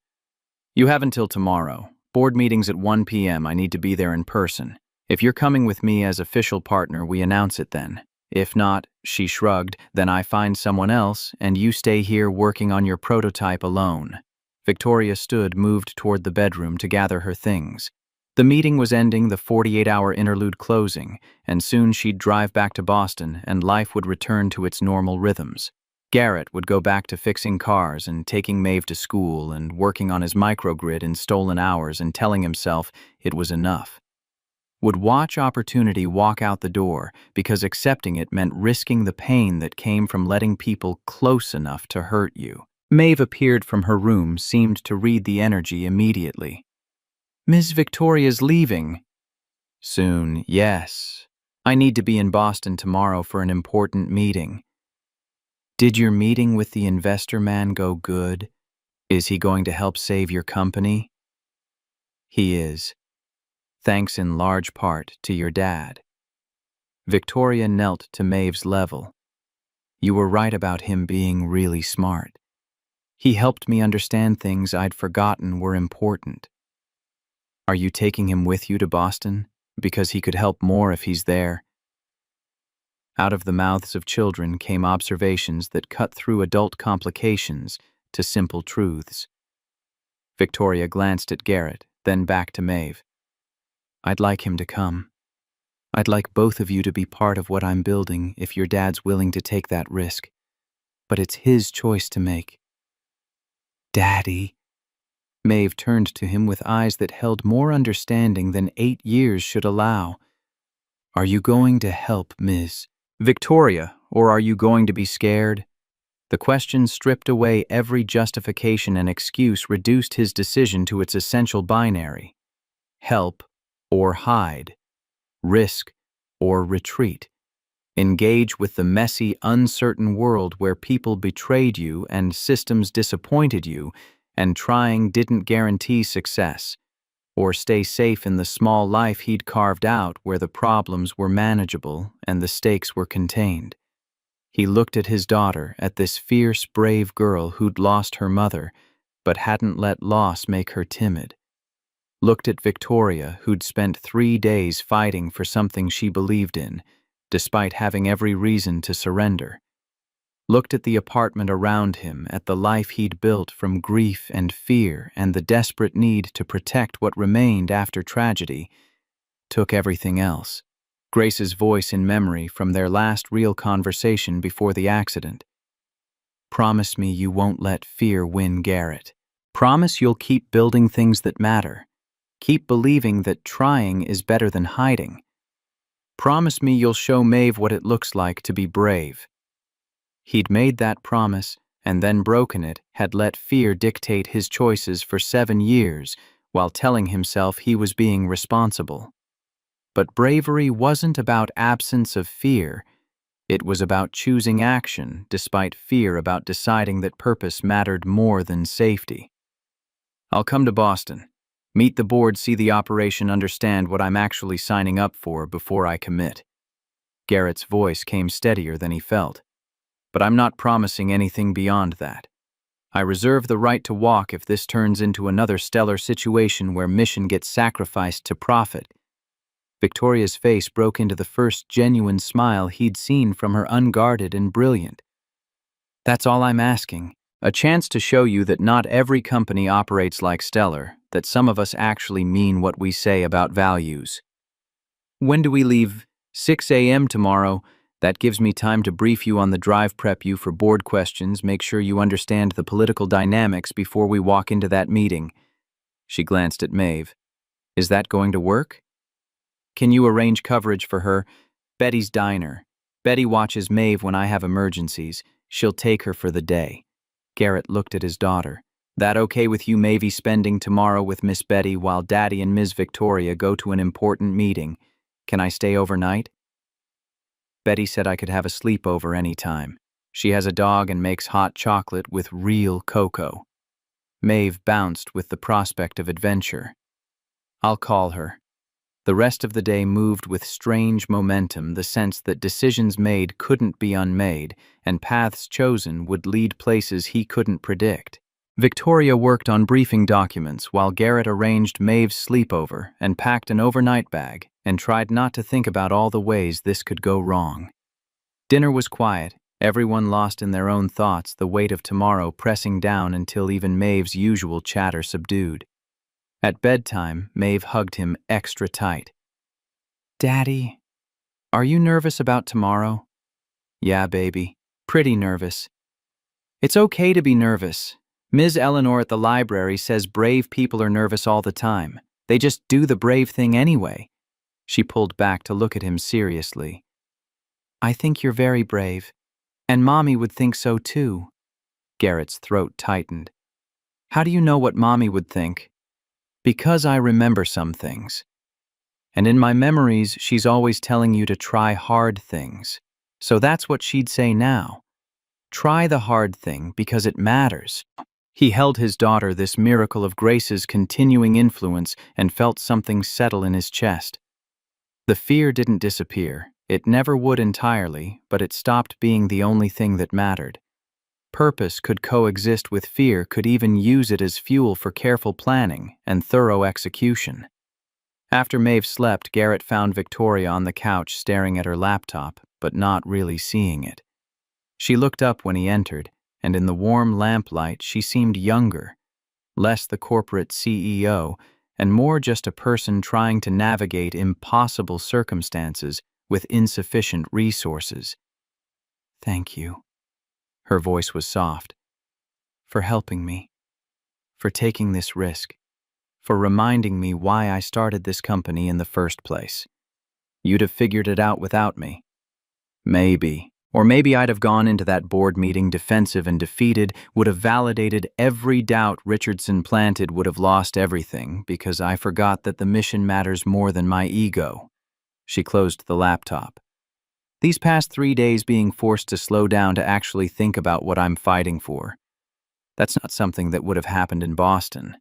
You have until tomorrow. Board meetings at 1 p.m. I need to be there in person. If you're coming with me as official partner, we announce it then. If not, she shrugged, then I find someone else, and you stay here working on your prototype alone. Victoria stood, moved toward the bedroom to gather her things. The meeting was ending, the 48-hour interlude closing, and soon she'd drive back to Boston, and life would return to its normal rhythms. Garrett would go back to fixing cars and taking Maeve to school and working on his microgrid in stolen hours and telling himself it was enough. Would watch opportunity walk out the door because accepting it meant risking the pain that came from letting people close enough to hurt you. Maeve appeared from her room, seemed to read the energy immediately. Miss Victoria's leaving. Soon, yes. I need to be in Boston tomorrow for an important meeting. Did your meeting with the investor man go good? Is he going to help save your company? He is. Thanks in large part to your dad. Victoria knelt to Maeve's level. You were right about him being really smart. He helped me understand things I'd forgotten were important. Are you taking him with you to Boston? Because he could help more if he's there. Out of the mouths of children came observations that cut through adult complications to simple truths. Victoria glanced at Garrett, then back to Maeve. I'd like him to come. I'd like both of you to be part of what I'm building if your dad's willing to take that risk. But it's his choice to make. Daddy. Maeve turned to him with eyes that held more understanding than 8 years should allow. Are you going to help, Ms. Victoria, or are you going to be scared? The question stripped away every justification and excuse, reduced his decision to its essential binary. Help or hide, risk or retreat. Engage with the messy, uncertain world where people betrayed you and systems disappointed you, and trying didn't guarantee success, or stay safe in the small life he'd carved out where the problems were manageable and the stakes were contained. He looked at his daughter, at this fierce, brave girl who'd lost her mother, but hadn't let loss make her timid. Looked at Victoria, who'd spent 3 days fighting for something she believed in, despite having every reason to surrender. Looked at the apartment around him, at the life he'd built from grief and fear and the desperate need to protect what remained after tragedy. Took everything else. Grace's voice in memory from their last real conversation before the accident. Promise me you won't let fear win, Garrett. Promise you'll keep building things that matter. Keep believing that trying is better than hiding. Promise me you'll show Maeve what it looks like to be brave. He'd made that promise and then broken it, had let fear dictate his choices for 7 years while telling himself he was being responsible. But bravery wasn't about absence of fear. It was about choosing action despite fear about deciding that purpose mattered more than safety. I'll come to Boston. Meet the board, see the operation, understand what I'm actually signing up for before I commit. Garrett's voice came steadier than he felt. But I'm not promising anything beyond that. I reserve the right to walk if this turns into another stellar situation where mission gets sacrificed to profit. Victoria's face broke into the first genuine smile he'd seen from her, unguarded and brilliant. That's all I'm asking. A chance to show you that not every company operates like Stellar, that some of us actually mean what we say about values. When do we leave? 6 a.m. tomorrow. That gives me time to brief you on the drive, prep you for board questions, make sure you understand the political dynamics before we walk into that meeting. She glanced at Maeve. Is that going to work? Can you arrange coverage for her? Betty's diner. Betty watches Maeve when I have emergencies. She'll take her for the day. Garrett looked at his daughter. That okay with you, Maeve, spending tomorrow with Miss Betty while Daddy and Ms. Victoria go to an important meeting? Can I stay overnight? Betty said I could have a sleepover anytime. She has a dog and makes hot chocolate with real cocoa. Maeve bounced with the prospect of adventure. I'll call her. The rest of the day moved with strange momentum, the sense that decisions made couldn't be unmade, and paths chosen would lead places he couldn't predict. Victoria worked on briefing documents while Garrett arranged Maeve's sleepover and packed an overnight bag and tried not to think about all the ways this could go wrong. Dinner was quiet, everyone lost in their own thoughts, the weight of tomorrow pressing down until even Maeve's usual chatter subdued. At bedtime, Maeve hugged him extra tight. Daddy, are you nervous about tomorrow? Yeah, baby, pretty nervous. It's okay to be nervous. Ms. Eleanor at the library says brave people are nervous all the time. They just do the brave thing anyway. She pulled back to look at him seriously. I think you're very brave, and Mommy would think so too. Garrett's throat tightened. How do you know what Mommy would think? Because I remember some things. And in my memories, she's always telling you to try hard things. So that's what she'd say now. Try the hard thing because it matters. He held his daughter, this miracle of Grace's continuing influence, and felt something settle in his chest. The fear didn't disappear. It never would entirely, but it stopped being the only thing that mattered. Purpose could coexist with fear, could even use it as fuel for careful planning and thorough execution. After Maeve slept, Garrett found Victoria on the couch staring at her laptop, but not really seeing it. She looked up when he entered, and in the warm lamplight she seemed younger, less the corporate CEO, and more just a person trying to navigate impossible circumstances with insufficient resources. Thank you. Her voice was soft. For helping me. For taking this risk. For reminding me why I started this company in the first place. You'd have figured it out without me. Maybe. Or maybe I'd have gone into that board meeting defensive and defeated, would have validated every doubt Richardson planted, would have lost everything because I forgot that the mission matters more than my ego. She closed the laptop. These past 3 days being forced to slow down to actually think about what I'm fighting for. That's not something that would have happened in Boston.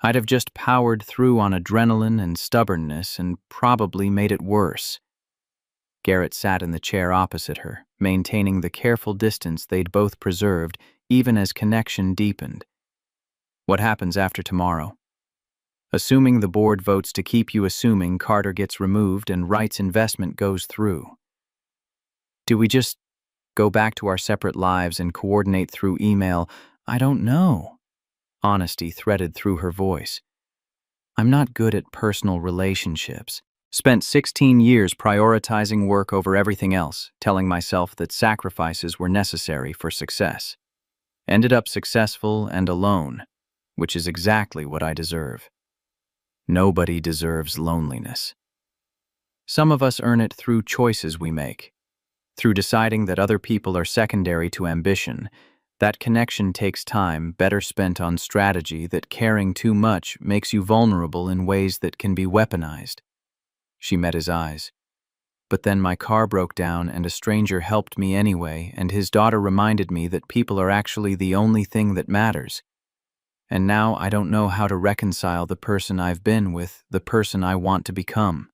I'd have just powered through on adrenaline and stubbornness and probably made it worse. Garrett sat in the chair opposite her, maintaining the careful distance they'd both preserved even as connection deepened. What happens after tomorrow? Assuming the board votes to keep you, assuming Carter gets removed and Wright's investment goes through. Do we just go back to our separate lives and coordinate through email? I don't know. Honesty threaded through her voice. I'm not good at personal relationships, Spent 16 years prioritizing work over everything else, telling myself that sacrifices were necessary for success. Ended up successful and alone, which is exactly what I deserve. Nobody deserves loneliness. Some of us earn it through choices we make. Through deciding that other people are secondary to ambition, that connection takes time better spent on strategy that caring too much makes you vulnerable in ways that can be weaponized. She met his eyes. But then my car broke down and a stranger helped me anyway, and his daughter reminded me that people are actually the only thing that matters. And now I don't know how to reconcile the person I've been with the person I want to become.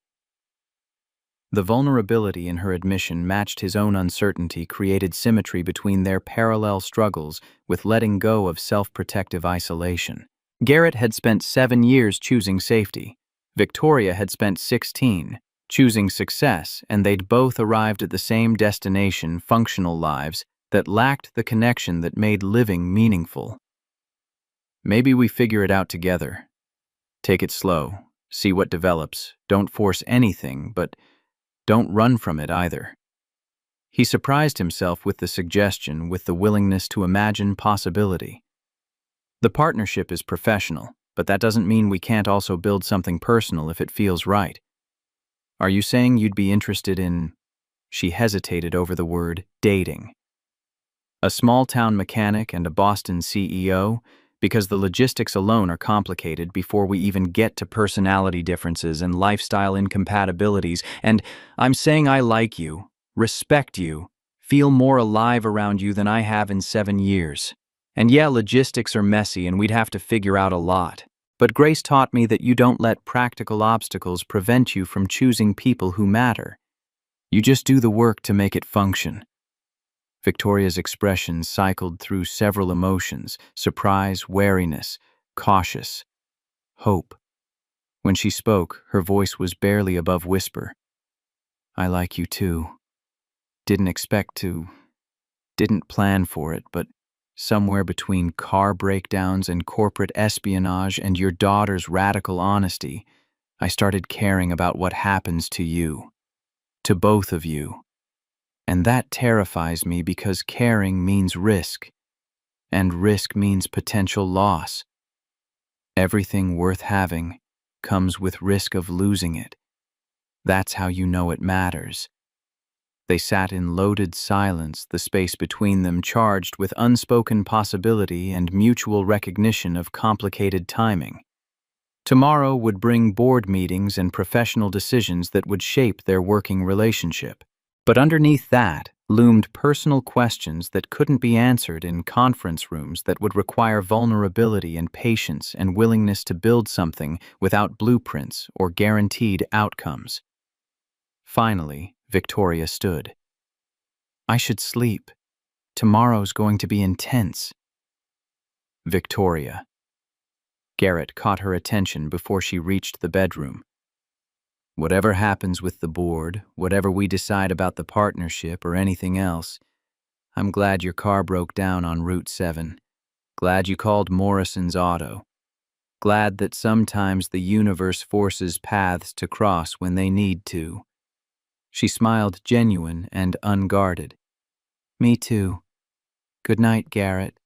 The vulnerability in her admission matched his own uncertainty, created symmetry between their parallel struggles with letting go of self-protective isolation. Garrett had spent 7 years choosing safety. Victoria had spent 16, choosing success, and they'd both arrived at the same destination, functional lives, that lacked the connection that made living meaningful. Maybe we figure it out together. Take it slow, see what develops, don't force anything, but don't run from it either. He surprised himself with the suggestion, with the willingness to imagine possibility. The partnership is professional, but that doesn't mean we can't also build something personal if it feels right. Are you saying you'd be interested in... She hesitated over the word dating. A small-town mechanic and a Boston CEO? Because the logistics alone are complicated before we even get to personality differences and lifestyle incompatibilities, and I'm saying I like you, respect you, feel more alive around you than I have in 7 years. And yeah, logistics are messy and we'd have to figure out a lot. But Grace taught me that you don't let practical obstacles prevent you from choosing people who matter. You just do the work to make it function. Victoria's expression cycled through several emotions: surprise, wariness, cautious, hope. When she spoke, her voice was barely above whisper. I like you too. Didn't expect to, didn't plan for it, but somewhere between car breakdowns and corporate espionage and your daughter's radical honesty, I started caring about what happens to you, to both of you. And that terrifies me because caring means risk, and risk means potential loss. Everything worth having comes with risk of losing it. That's how you know it matters. They sat in loaded silence, the space between them charged with unspoken possibility and mutual recognition of complicated timing. Tomorrow would bring board meetings and professional decisions that would shape their working relationship. But underneath that loomed personal questions that couldn't be answered in conference rooms, that would require vulnerability and patience and willingness to build something without blueprints or guaranteed outcomes. Finally, Victoria stood. I should sleep. Tomorrow's going to be intense. Victoria. Garrett caught her attention before she reached the bedroom. Whatever happens with the board, whatever we decide about the partnership or anything else, I'm glad your car broke down on Route 7. Glad you called Morrison's Auto. Glad that sometimes the universe forces paths to cross when they need to. She smiled, genuine and unguarded. Me too. Good night, Garrett.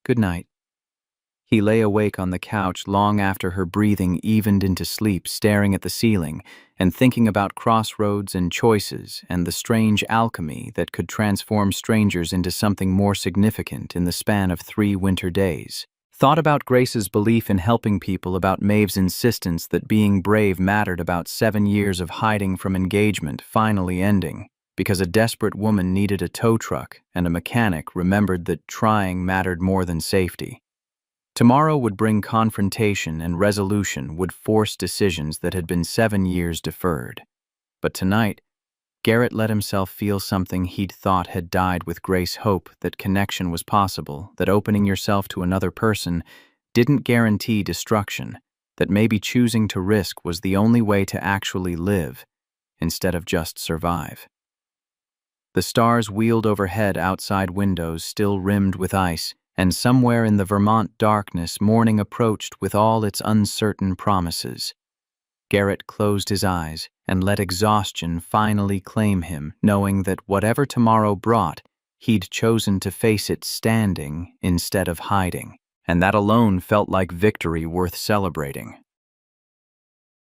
Good night. He lay awake on the couch long after her breathing evened into sleep, staring at the ceiling and thinking about crossroads and choices and the strange alchemy that could transform strangers into something more significant in the span of 3 winter days. Thought about Grace's belief in helping people, about Maeve's insistence that being brave mattered, about 7 years of hiding from engagement finally ending because a desperate woman needed a tow truck and a mechanic remembered that trying mattered more than safety. Tomorrow would bring confrontation and resolution, would force decisions that had been 7 years deferred. But tonight, Garrett let himself feel something he'd thought had died with Grace: hope that connection was possible, that opening yourself to another person didn't guarantee destruction, that maybe choosing to risk was the only way to actually live, instead of just survive. The stars wheeled overhead, outside windows still rimmed with ice, and somewhere in the Vermont darkness morning approached with all its uncertain promises. Garrett closed his eyes and let exhaustion finally claim him, knowing that whatever tomorrow brought, he'd chosen to face it standing instead of hiding. And that alone felt like victory worth celebrating.